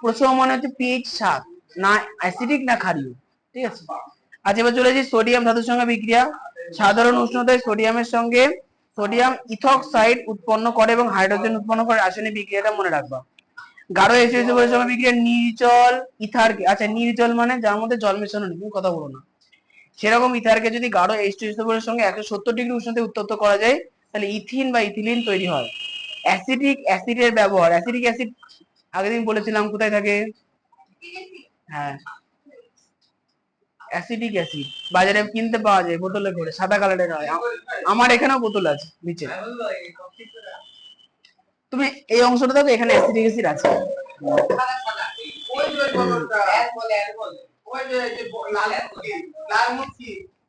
পশম মানে হচ্ছে পিএইচ 7, না অ্যাসিডিক না ক্ষারীয়, ঠিক আছে। আচ্ছা, এবার চলে যাই সোডিয়াম ধাতুর সঙ্গে বিক্রিয়া। সাধারণ উষ্ণতায় সোডিয়ামের সঙ্গে সোডিয়াম ইথক্সাইড উৎপন্ন করে এবং হাইড্রোজেন উৎপন্ন করে রাসায়নিক বিক্রিয়াটা মনে রাখবা। গাঢ় H2SO4 এর সঙ্গে বিক্রিয়া নির্জল ইথারকে, আচ্ছা নির্জল মানে যার মধ্যে জল মেশানো নেই, কথা বলো না, সেরকম ইথারকে যদি গাঢ় H2SO4 এর সঙ্গে 170 ডিগ্রি উষ্ণতায় উত্তপ্ত করা যায়, তাহলে ইথিন বা ইথিলিন তৈরি হয়। অ্যাসিডিক অ্যাসিডের ব্যবহার। অ্যাসিডিক অ্যাসিড আগের দিন বলেছিলাম কোথায় থাকে, হ্যাঁ, অ্যাসিডিক অ্যাসিড বাজারে কিনতে পাওয়া যায় বোতলে করে, সাদা কালারের হয়, আমার এখানেও বোতল আছে নিচে। তুমি এই অংশটা দেখো, এখানে অ্যাসিডিক অ্যাসিড আছে।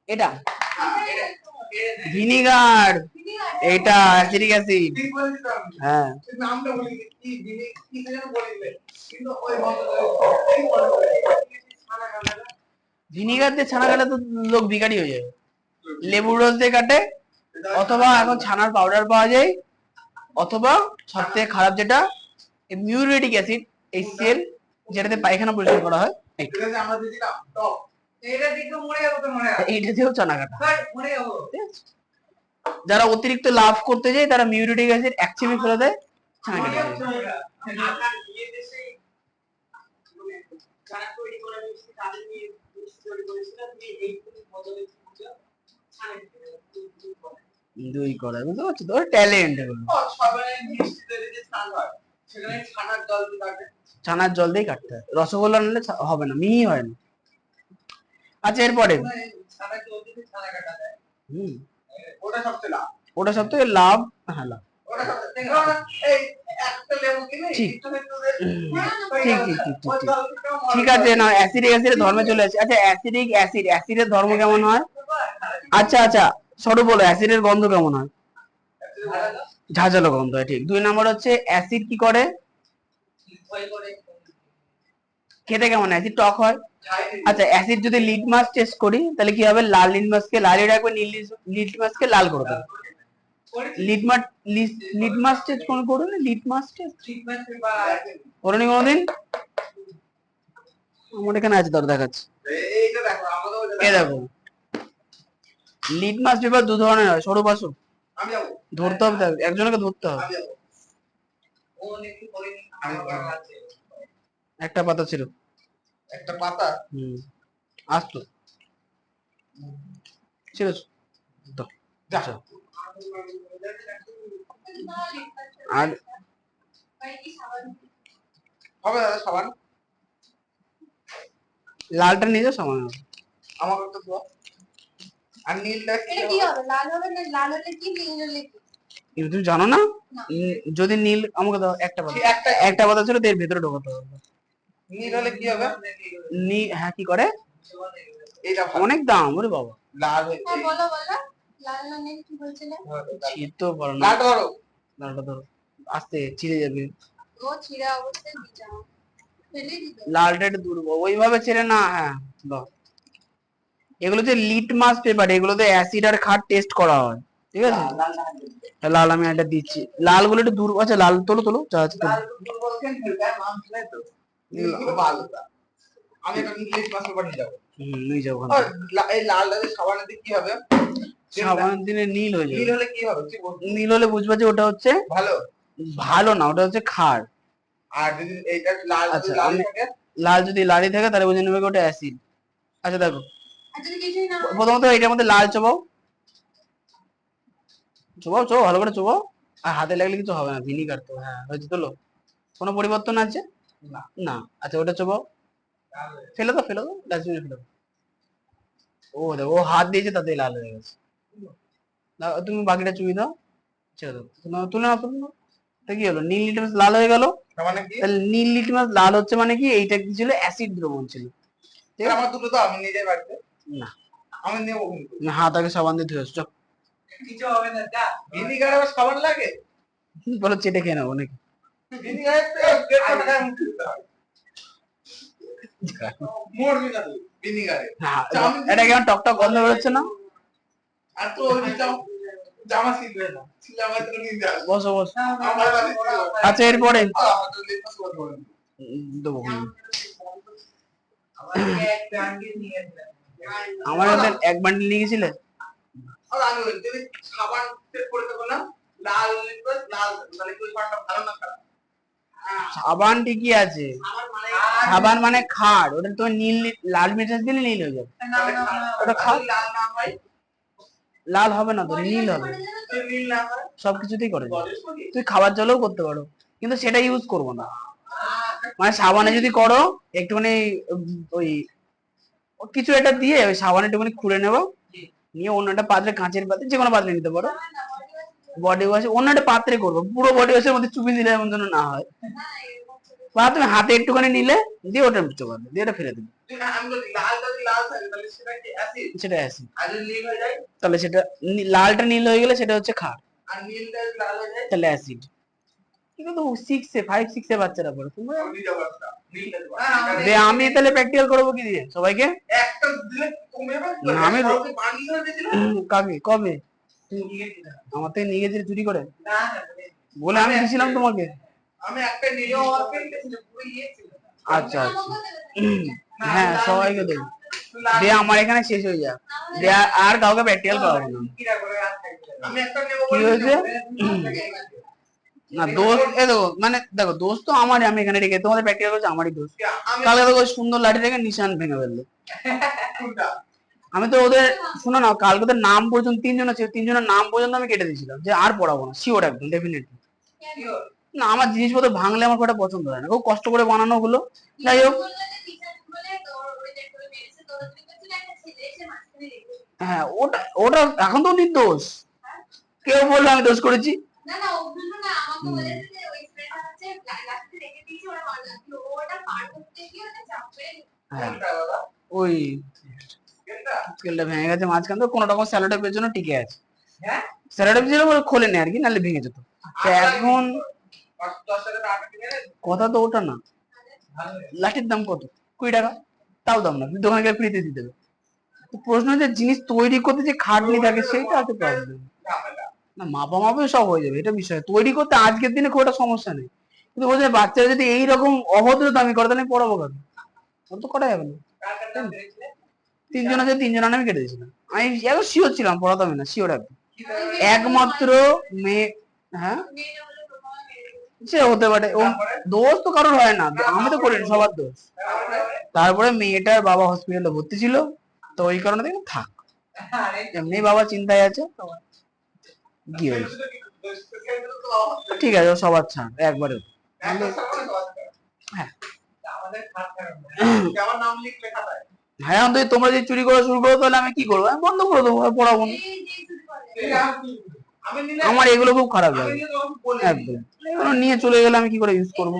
এটা ভিনিগার, এটা অ্যাসিডিক অ্যাসিড, হ্যাঁ। ভিনিগার দিয়ে ছানা কাটলে তো লোক ভিখারি হয়ে যাবে। লেবুর রস দিয়ে কাটে, অথবা এখন ছানার পাউডার পাওয়া যায়, অথবা সবথেকে খারাপ যেটা মিউরেটিক অ্যাসিড HCl, যেটাতে পায়খানা পরিষ্কার করা হয়, এইটা দিয়েও ছানা কাটা। যারা অতিরিক্ত লাভ করতে যায় তারা মিউরেটিক অ্যাসিড এক চিমি ফেলে দেয়, ছানা কেটে যায়। দুই করে, বুঝতে পারছো তো, ট্যালেন্ট এগুলো। ছানার জল দিয়ে কাটতে হয়, রসগোল্লা নিলে হবে না, মিহি হয় না। আচ্ছা, এরপরে ওটা সবথেকে লাভ, হ্যাঁ লাভ। ঠিক ঠিক ঠিক ঠিক ঠিক ঠিক আছে না, অ্যাসিডিক অ্যাসিডের ধর্মে চলে আসে। আচ্ছা অ্যাসিডিক অ্যাসিড, অ্যাসিডের ধর্ম কেমন হয়? আচ্ছা আচ্ছা সরু বলো, অ্যাসিডের গন্ধ কেমন হয়? ঝাঁঝালো গন্ধ হয়, ঠিক। 2 নম্বর হচ্ছে অ্যাসিড কি করে? খেতে কেমন? অ্যাসিড টক হয়। আচ্ছা অ্যাসিড যদি লিটমাস টেস্ট করি তাহলে কি হবে? লাল লিটমাসকে লালই রাখবে, নীল লিটমাসকে লাল করে দেবে। লিটমাস লিটমাস টেস্ট কোন করুন? লিটমাস টেস্ট করুন কোনদিন? আমার এখানে আছে, ধর দেখাচ্ছি। এই দেখো লিটমাস পেপার 2 ধরনের হয়, সরু পাশু। ধরতে হবে, একজনকে ধরতে হবে। একটা পাতা ছিল, একটা পাতা আসতো ছিল তো। আর হবে দাদা সাবান, লালটা নিয়ে যাও সাবান আমার তো দাও। আর নীলটা কি হবে? লাল হবে না, লাল হলে কি, নীল হলে কি? তুমি জানো না? যদি নীল আমাকে দাও, একটা পাতা, একটা পাতা ছিল, এর ভেতরে ঢোকাতে হবে। নীল হলে কি হবে? হ্যাঁ কি করে? এটা অনেক দাম, ওরে বাবা। লাল হ্যাঁ বলো বলো, লাল না নীল কি বলছিলে? ছিড়তেও পারো না, লালটা ধরো, লালটা ধরো, আস্তে ছিঁড়ে যাবে। ও ছিঁড়া অবস্থায় দিও, ফেলে দিও। লালটা একটু দূর ওইভাবে ছেড়ে না, হ্যাঁ দাও। এগুলো যে লিটমাস পেপার, এগুলোতে অ্যাসিড আর ক্ষার টেস্ট করা হয়, ঠিক আছে? লাল আমি এটা দিচ্ছি, লাল গুলো একটু দূর। আচ্ছা লাল তোলো তোলো, যা আছে তোলো। আমি একটা লিটমাস পেপার নিয়ে যাবো। নিয়ে যাবো। এই লালটা দিয়ে সাবান দিলে কি হবে? সাবান দিলে নীল হয়ে যাবে। নীল হলে কি হবে? নীল হলে বুঝবা যে ওটা হচ্ছে ভালো। ভালো না, ওটা হচ্ছে ক্ষার। আর যদি এইটা লাল, আচ্ছা লাল যদি লালই থাকে তাহলে বুঝে নেবে ওটা অ্যাসিড। আচ্ছা দেখো প্রথমত এটার মধ্যে লাল চোবাও, চোবাও চোবাও ভালো করে চোবাও। আর হাতে লাগলে কিছু হবে না, ভিনিগার তো। হ্যাঁ হয়েছে, তোলো। কোনো পরিবর্তন আছে? না। আচ্ছা ওটা চোবাও, ফেলে দাও ফেলে দাও, ডাস্টবিনে ফেলে দাও। ও দেখো ও হাত দিয়েছে তাতে লাল হয়ে গেছে। তুমি বাকিটা চুই দাও, ছেড়ে দাও, তুলে নাও তুলে নাও। কি হলো? নীল লিটমাস লাল হয়ে গেল। মানে কি? তাহলে নীল লিটমাস লাল হচ্ছে মানে কি? এইটা কি ছিল? অ্যাসিড দ্রবণ ছিল। ঠিক আছে, আমার দুটো তো আমি নিয়ে যাই বাড়িতে। না আমি নেব কিন্তু। হাত আগে সাবান দিয়ে ধুয়ে আসো। কিছু হবে না, যা। ভিনিগার আবার সাবান লাগে? বলো চেটে খেয়ে নেবো নাকি? ভিনিগার তো 150 টাকা মুখে দিতে হয়। মরবি না তুই ভিনিগারে। এটা কেমন টক টক গন্ধ বেরোচ্ছে না? আর তো জামা ছিলবে না, ছিলে আমার তো নিয়ে যা। বসো বসো। আচ্ছা এরপরে দেবো। আমার কাছে এক বান্ডিল নিয়ে গেছিলে। সাবান করে দেবো না, লাল লাল তাহলে কি সাবানটা ভালো না খারাপ? সাবান ঠিকই আছে, সাবান মানে ক্ষার, ওটা তো নীল, লাল মিঠাস দিলে নীল হয়ে যাবে। ওটা ক্ষার, লাল হবে না তো, নীল হবে। সবকিছুতেই করে, তুই খাবার জলেও করতে পারো, কিন্তু সেটা ইউজ করবো না। মানে সাবানে যদি করো একটুখানি ওই কিছু একটা দিয়ে ওই সাবানে একটুখানি খুঁড়ে নেবো, নিয়ে অন্য একটা পাত্রে, কাঁচের পাত্রে, যে কোনো পাত্রে নিতে পারো। বডি ওয়াশ অন্য একটা পাত্রে করবো, পুরো বডি ওয়াশের মধ্যে চুপি দিলে এমন যেন না হয়। বা তুমি হাতে একটুখানি নিলে, দিয়ে ওটা চোবাবে, দিয়ে ওটা ফেলে দিবে। সেটা অ্যাসিড। তাহলে সেটা লালটা নীল হয়ে গেলে সেটা হচ্ছে ক্ষার, তাহলে অ্যাসিড। কিন্তু 5-6 এ বাচ্চারা পড়ে, আমি তাহলে প্র্যাকটিক্যাল করবো কি দিয়ে সবাইকে? আমি কাকে কবে আমার থেকে নিয়ে গেছিলে চুরি করে? বলে আমি দিছিলাম তোমাকে। আচ্ছা আচ্ছা হ্যাঁ সবাইকে দেবো, দিয়ে আমার এখানে শেষ হয়ে যায়, দিয়ে আর কাউকে প্র্যাকটিক্যাল করাবো না। কি হয়েছে? না দোষ এ দেখো, মানে দেখো দোষ তো আমারই, আমি এখানে রেখে তোমাদের প্র্যাকটিক্যাল করছি, আমারই দোষ। কালকে দেখো সুন্দর লাঠি রেখে নিশান ভেঙে ফেললো। আমি তো ওদের, শোনো না, কালকে ওদের নাম পর্যন্ত 3 জন আছে, 3 জনের নাম পর্যন্ত আমি কেটে দিয়েছিলাম যে আর পড়াবো না, শিওর একদম ডেফিনেটলি। না আমার জিনিসপত্র ভাঙলে আমার খুব পছন্দ হয় না, খুব কষ্ট করে বানানো গুলো। যাই হোক, হ্যাঁ ওটা ওটা এখন তো নির্দোষ, কেউ বললো আমি দোষ করেছি? হ্যাঁ ওই স্কেলটা ভেঙে গেছে মাঝখান তো, কোনো রকম স্যালোটেপের জন্য টিকে আছে। স্যালোটেপ ছিল বলে খোলেনি আর কি, নাহলে ভেঙে যেত। তো এখন কথা তো ওটা না, লাঠির দাম কত? 20 টাকা, তাও দাম না, দোকানে গেলে ফ্রিতে দিয়ে দেবে। তো প্রশ্ন হচ্ছে জিনিস তৈরি করতে যে খাটনি থাকে সেইটা হচ্ছে প্রবলেম। না মাপা মাপে সব হয়ে যাবে, এটা বিষয়। তৈরি করতে আজকের দিনে খুব একটা সমস্যা নেই, কিন্তু বলছে বাচ্চারা যদি এইরকম অভদ্র দামি করে তাহলে পড়াবো কেন? ওর তো করা যাবে না। 3 জন আছে, 3 জন আমি কেটে দিয়েছিলাম। আমি এত শিওর ছিলাম পড়াতামই না, শিওর একমাত্র মেয়ে। হ্যাঁ সে হতে পারে, ও দোষ তো কারোর হয় না, আমি তো করিনি, সবার দোষ। তারপরে মেয়েটার বাবা হসপিটালে ভর্তি ছিল, তো ওই কারণে দেখো থাক, এমনি বাবা চিন্তায় আছে, কি হয়েছে ঠিক আছে, সবার ছাড় একবারে। হ্যাঁ হ্যাঁ তুই তোমরা যদি চুরি করা শুরু করো তাহলে আমি কি করবো? আমি বন্ধ করে দেবো, পড়াবো না। আমার এগুলো খুব খারাপ লাগে একদম, এগুলো নিয়ে চলে গেলে আমি কি করে ইউজ করবো?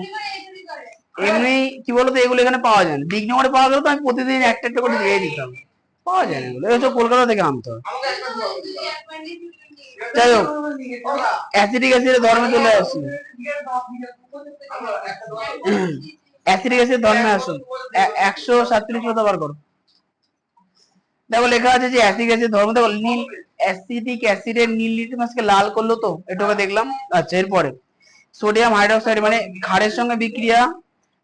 এমনি কি বলতো, এগুলো এখানে পাওয়া যায় না, বিঘ্নগরে পাওয়া গেলে তো আমি প্রতিদিন একটা একটা করে দিয়ে দিতাম। পাওয়া যায় না এগুলো, এসব কলকাতা থেকে আনতে হয়। যাই হোক, অ্যাসিডিক অ্যাসিডের ধর্মে চলে আসি। অ্যাসিডিক অ্যাসিড ধর্মে আসুন, 137 মতো বার করো। দেখো লেখা আছে যে অ্যাসিডিক অ্যাসিড ধর্ম, দেখো নীল অ্যাসিডিক অ্যাসিডের নীল লিটমাসকে লাল করলো, তো এটাকে দেখলাম। আচ্ছা এরপরে সোডিয়াম হাইড্রোক্সাইড মানে ক্ষারের সঙ্গে বিক্রিয়া।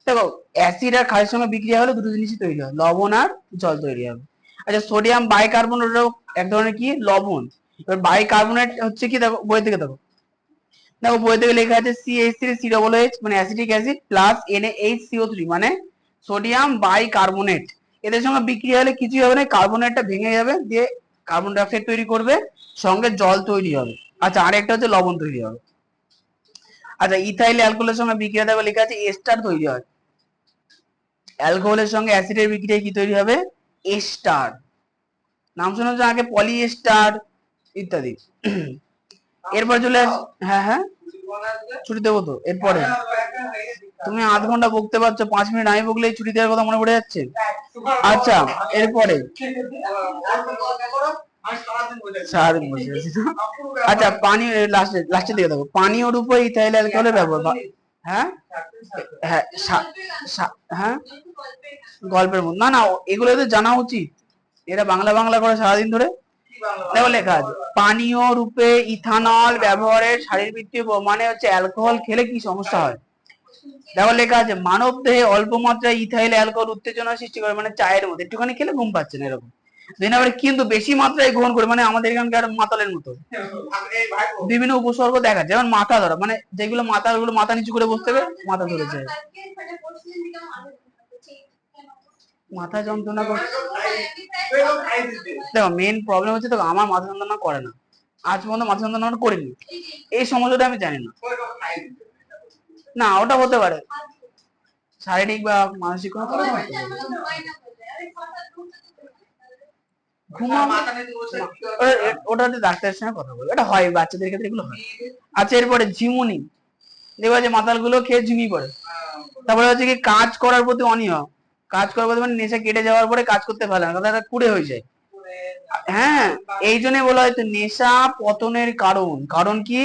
দেখো অ্যাসিড আর ক্ষারের সঙ্গে বিক্রিয়া হলে দুটো জিনিসই তৈরি হয়, লবণ আর জল তৈরি হবে। আচ্ছা সোডিয়াম বাইকার্বনেটও এক ধরনের কি লবণ। এবার বাইকার্বনেট হচ্ছে কি, দেখো বই থেকে দেখো, দেখো বই থেকে লেখা আছে CH3COOH মানে অ্যাসিটিক অ্যাসিড প্লাস NaHCO3 মানে সোডিয়াম বাইকার্বনেট। এদের সঙ্গে বিক্রিয়া হলে কিছুই হবে না, কার্বনেটটা ভেঙে যাবে, দিয়ে কার্বন ডাই অক্সাইড তৈরি করবে, সঙ্গে জল তৈরি হবে। আচ্ছা আরেকটা হচ্ছে লবণ তৈরি হবে। আচ্ছা ইথাইল অ্যালকোহলের সঙ্গে বিক্রিয়া দেখো লেখা আছে এস্টার তৈরি হয়। অ্যালকোহলের সঙ্গে অ্যাসিডের বিক্রিয়ায় কি তৈরি হবে? এস্টার। নাম শোনা যায় আগে, পলিএস্টার ইত্যাদি। এরপর চলে আস, হ্যাঁ হ্যাঁ ছুটি দেবো তো এরপরে। তুমি আধ ঘন্টা বকতে পারছো, 5 মিনিট আমি বকলেই ছুটি দেওয়ার কথা মনে পড়ে যাচ্ছে। আচ্ছা এরপরে সারাদিন বসে আছি। আচ্ছা পানি লাস্টের দিকে দেখো, পানীয় রূপে ইথাইল অ্যালকোহলের ব্যবহার। হ্যাঁ হ্যাঁ হ্যাঁ গল্পের মধ্যে না না, এগুলো তো জানা উচিত, এরা বাংলা বাংলা করে সারাদিন ধরে। দেখো লেখা আছে পানীয় রূপে ইথানল ব্যবহারের শারীরবৃত্তীয় মানে হচ্ছে অ্যালকোহল খেলে কি সমস্যা হয়। দেখো লেখা আছে মানব দেহে অল্প মাত্রায় ইথাইল অ্যালকোহল উত্তেজনা সৃষ্টি করে, মানে চায়ের মধ্যে একটুখানি খেলে ঘুম পাচ্ছে না এরকম। কিন্তু বেশি মাত্রায় গ্রহণ করে, মানে আমাদের এখানকার মাতালের মতো বিভিন্ন উপসর্গ দেখা যায়, যেমন মাথা ধরা, মানে যেগুলো মাথা, ওগুলো মাথা নিচু করে বসতে হবে, মাথা ধরেছে, মাথা যন্ত্রণা করছে। দেখো মেন প্রবলেম হচ্ছে, দেখো আমার মাথা যন্ত্রণা করে না, আজ পর্যন্ত মাথা যন্ত্রণা করিনি, এই সমস্যাটা আমি জানি না। না ওটা হতে পারে শারীরিক বা মানসিক কোনো কারণে হতে পারে। ওটা ডাক্তারের সঙ্গে কথা বলবো, এটা হয় বাচ্চাদের ক্ষেত্রে, এগুলো হয়। আচ্ছা এরপরে ঝিমুনি, দেখবা যে মাতাল গুলো খেয়ে ঝিমি পড়ে। তারপরে হচ্ছে কি কাজ করার প্রতি অনীহা, কাজ করার প্রতি মানে নেশা কেটে যাওয়ার পরে কাজ করতে ভালো না, তাহলে কুড়ে হয়ে যায়। হ্যাঁ এই জন্য বলা হয়তো নেশা পতনের কারণ, কারণ কি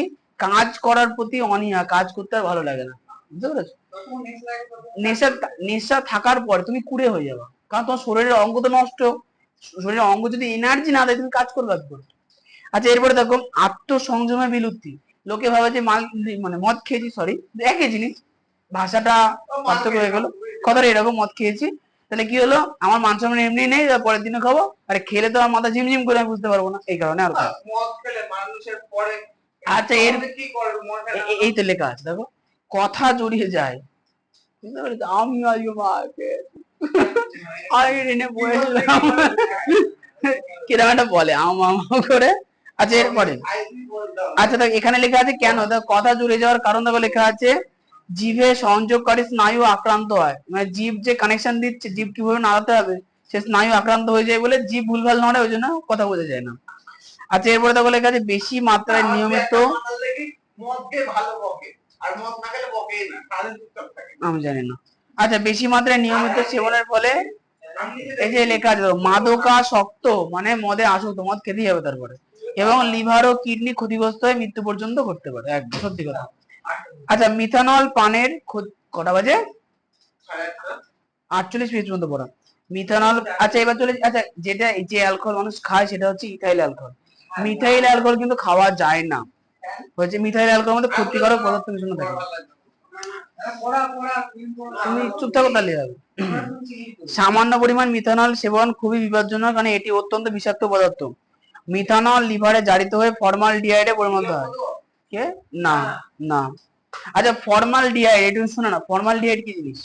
কাজ করার প্রতি অনীহা, কাজ করতে আর ভালো লাগে না, বুঝতে পেরেছো? নেশা নেশা থাকার পরে তুমি কুড়ে হয়ে যাবে, কারণ তোমার শরীরের অঙ্গ তো নষ্ট, শরীরের অঙ্গ যদি এনার্জি না দেয় তুমি কাজ করবে কি করে? আচ্ছা এরপরে দেখো আত্মসংযমে বিলুপ্তি, লোকে ভাবে যে মাল মানে মদ খেয়েছি, সরি একই জিনিস, ভাষাটা পার্থক্য হয়ে গেল, কথাটা এরকম, মদ খেয়েছি তাহলে কি হলো, আমার মান সম্মান এমনি নেই, পরের দিনে খাবো, আরে খেলে তো আমার মাথা ঝিমঝিম করে আমি বুঝতে পারবো না, এই কারণে আর মদ খেলে মানুষের পরে। আচ্ছা এর এই তো লেখা আছে দেখো, কথা জড়িয়ে যায়, বুঝতে পেরেছো? আমি আজকে মাকে আমি রেনে বলেছিলাম কিরকম একটা বলে আমা করে। আচ্ছা এরপরে, আচ্ছা দেখ এখানে লেখা আছে কেন, দেখ কথা জুড়ে যাওয়ার কারণ দেখো লেখা আছে জিভে সংযোগকারী স্নায়ু আক্রান্ত হয়, মানে জিভ যে কানেকশন দিচ্ছে, জিভ কিভাবে নাড়াতে হবে সে স্নায়ু আক্রান্ত হয়ে যায় বলে জিভ ভুলভাল নড়ে, ওই জন্য কথা বোঝা যায় না। আচ্ছা এরপরে দেখো লেখা আছে বেশি মাত্রায় নিয়মিত, আমি জানি না। আচ্ছা, বেশি মাত্রায় নিয়মিত সেবনের ফলে এই যে লেখা আছে মাদকাসক্ত মানে মদে আসক্ত, মদ খেতেই হবে তারপরে, এবং লিভার ও কিডনি ক্ষতিগ্রস্ত হয়ে মৃত্যু পর্যন্ত করতে পারে। একদম সত্যি কথা। আচ্ছা, মিথানল পানের কটা বাজে? 48 মিনিট পর্যন্ত পড়া। মিথানল, আচ্ছা এবার চলে, আচ্ছা যেটা যে অ্যালকোহল মানুষ খায় সেটা হচ্ছে ইথাইল অ্যালকোহল। মিথাইল অ্যালকোহল কিন্তু খাওয়া যায় না, হচ্ছে মিথাইল অ্যালকোহলের মধ্যে ক্ষতিকারক পদার্থ মিশানো থাকে। তুমি চুপ থাকো তাহলে হবে। সামান্য পরিমাণ মিথানল সেবন খুবই বিপজ্জনক, কারণ এটি অত্যন্ত বিষাক্ত পদার্থ। মিথানল লিভারে জারিত হয়ে ফর্মালডিহাইডে পরিণত হয়। কে? না, না। আচ্ছা, ফর্মালডিহাইড, এটা শোনো না, ফর্মালডিহাইড কি জিনিস?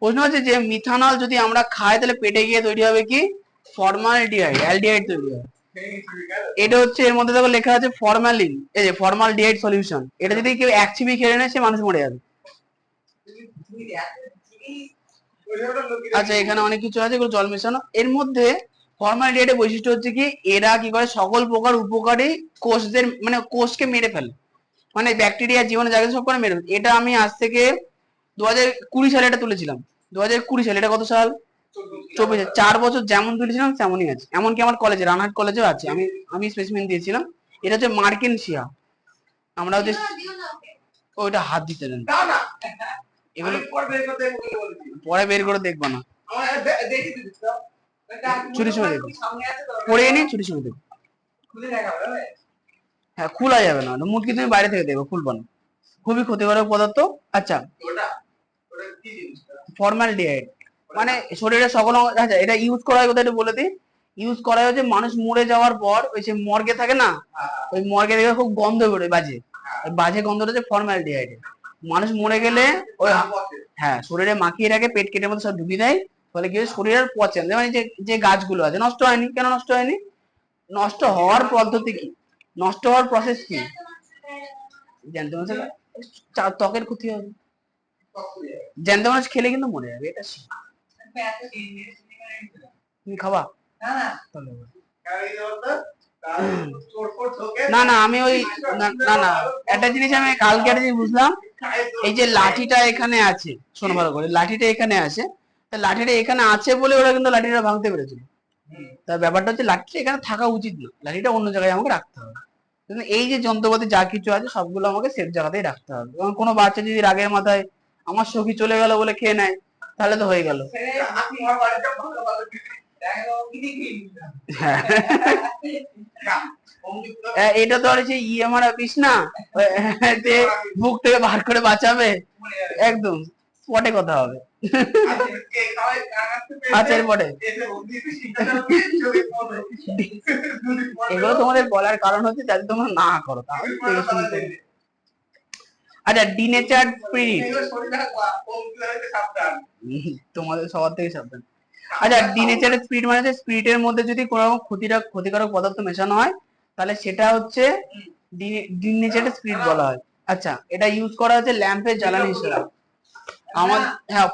প্রশ্ন হচ্ছে যে মিথানল যদি আমরা খাই তাহলে পেটে গিয়ে তৈরি হবে কি? ফর্মালডিহাইড, অ্যালডিহাইড তৈরি হবে। এটা হচ্ছে এর মধ্যে দেখো লেখা আছে ফরমালিন, এই যে ফর্মালডিহাইড সলিউশন। এটা যদি কেউ 1 চিবি খেয়ে নেয় সে মানুষ মরে যাবে। আচ্ছা, এখানে অনেক কিছু আছে, এগুলো জল মেশানো। এর মধ্যে ফর্মালডিহাইডের বৈশিষ্ট্য হচ্ছে কি, এরা কি করে সকল প্রকার উপকারী কোষদের মানে কোষকে মেরে ফেলে, মানে ব্যাকটেরিয়া জীবাণু জায়গা সব করে মেরে ফেলে। এটা আমি আজ থেকে 2020 সালে এটা তুলেছিলাম। 2020 সালে, এটা কত সাল? 24। 4 বছর যেমন তুলেছিলাম তেমনই আছে। এমনকি আমার কলেজে, রানহাট কলেজেও আছে, আমি স্পেসিমেন দিয়েছিলাম। এটা হচ্ছে মার্কিন শিয়া। আমরা হচ্ছে ওইটা হাত দিতে দেন, এগুলো পরে বের করে দেখবো না, ছুটির সময় দেখবো, পড়ে নি ছুটির সময় দেখবো। হ্যাঁ, খোলা যাবে না, মুটকি তুমি বাইরে থেকে দেখবো, খুলবো না, খুবই ক্ষতিকারক পদার্থ। আচ্ছা, ফর্মালডিহাইড মানে শরীরে সকল আচ্ছা, এটা ইউজ করা হয় কোথায় একটু বলে দিই। ইউজ করা হয় যে মানুষ মরে যাওয়ার পর ওই যে মর্গে থাকে না, ওই মর্গে দেখে খুব গন্ধ বেরোয় বাজে, ওই বাজে গন্ধটা হচ্ছে ফর্মালডিহাইড। মানুষ মরে গেলে ওই, হ্যাঁ, শরীরে মাখিয়ে রাখে, পেট কেটে মধ্যে সব ঢুকিয়ে দেয়, ফলে কি শরীর আর পচে না। মানে যে যে গাছগুলো আছে নষ্ট হয়নি, কেন নষ্ট হয়নি? নষ্ট হওয়ার পদ্ধতি কি, নষ্ট হওয়ার প্রসেস কি? জ্যান্ত মাছের ত্বকের ক্ষতি হবে, জ্যান্ত মাছ খেলে কিন্তু মরে যাবে, এটা তুমি খাবা? না না, আমি ওই না না, একটা জিনিস আমি কালকে একটা জিনিস বুঝলাম, এই যে লাঠিটা এখানে আছে, শোনো ভালো করে, লাঠিটা এখানে আছে, লাঠিটা এখানে আছে বলে ওরা কিন্তু লাঠিটা ভাঙতে পেরেছিল। তার ব্যাপারটা হচ্ছে লাঠিটা এখানে থাকা উচিত না, লাঠিটা অন্য জায়গায় আমাকে রাখতে হবে। এই যে যন্ত্রপাতি যা কিছু আছে সবগুলো আমাকে সেফ জায়গাতেই রাখতে হবে। এবং কোনো বাচ্চা যদি রাগের মাথায় আমার সখী চলে গেল বলে খেয়ে নেয়, তাহলে তো হয়ে গেল। এটা তো আর সেই ইএমআর অফিস না যে বুক থেকে বার করে বাঁচাবে, একদম স্পটে কথা হবে। আচ্ছা, এরপরে এগুলো তোমাদের বলার কারণ হচ্ছে যাতে তোমরা না করো, তাহলে আচ্ছা, ডিনেচার্ড স্পিরিট, তোমাদের সবার থেকে সাবধান। আচ্ছা, ডিনেচার্ড স্পিরিট মানে হচ্ছে স্পিরিটের মধ্যে যদি কোনো রকম ক্ষতিকারক পদার্থ মেশানো হয় তাহলে সেটা হচ্ছে ডিনেচার্ড স্পিরিট বলা হয়। আচ্ছা, এটা ইউজ করা হচ্ছে ল্যাম্পের জ্বালানি হিসেবে। আমার হ্যাঁ,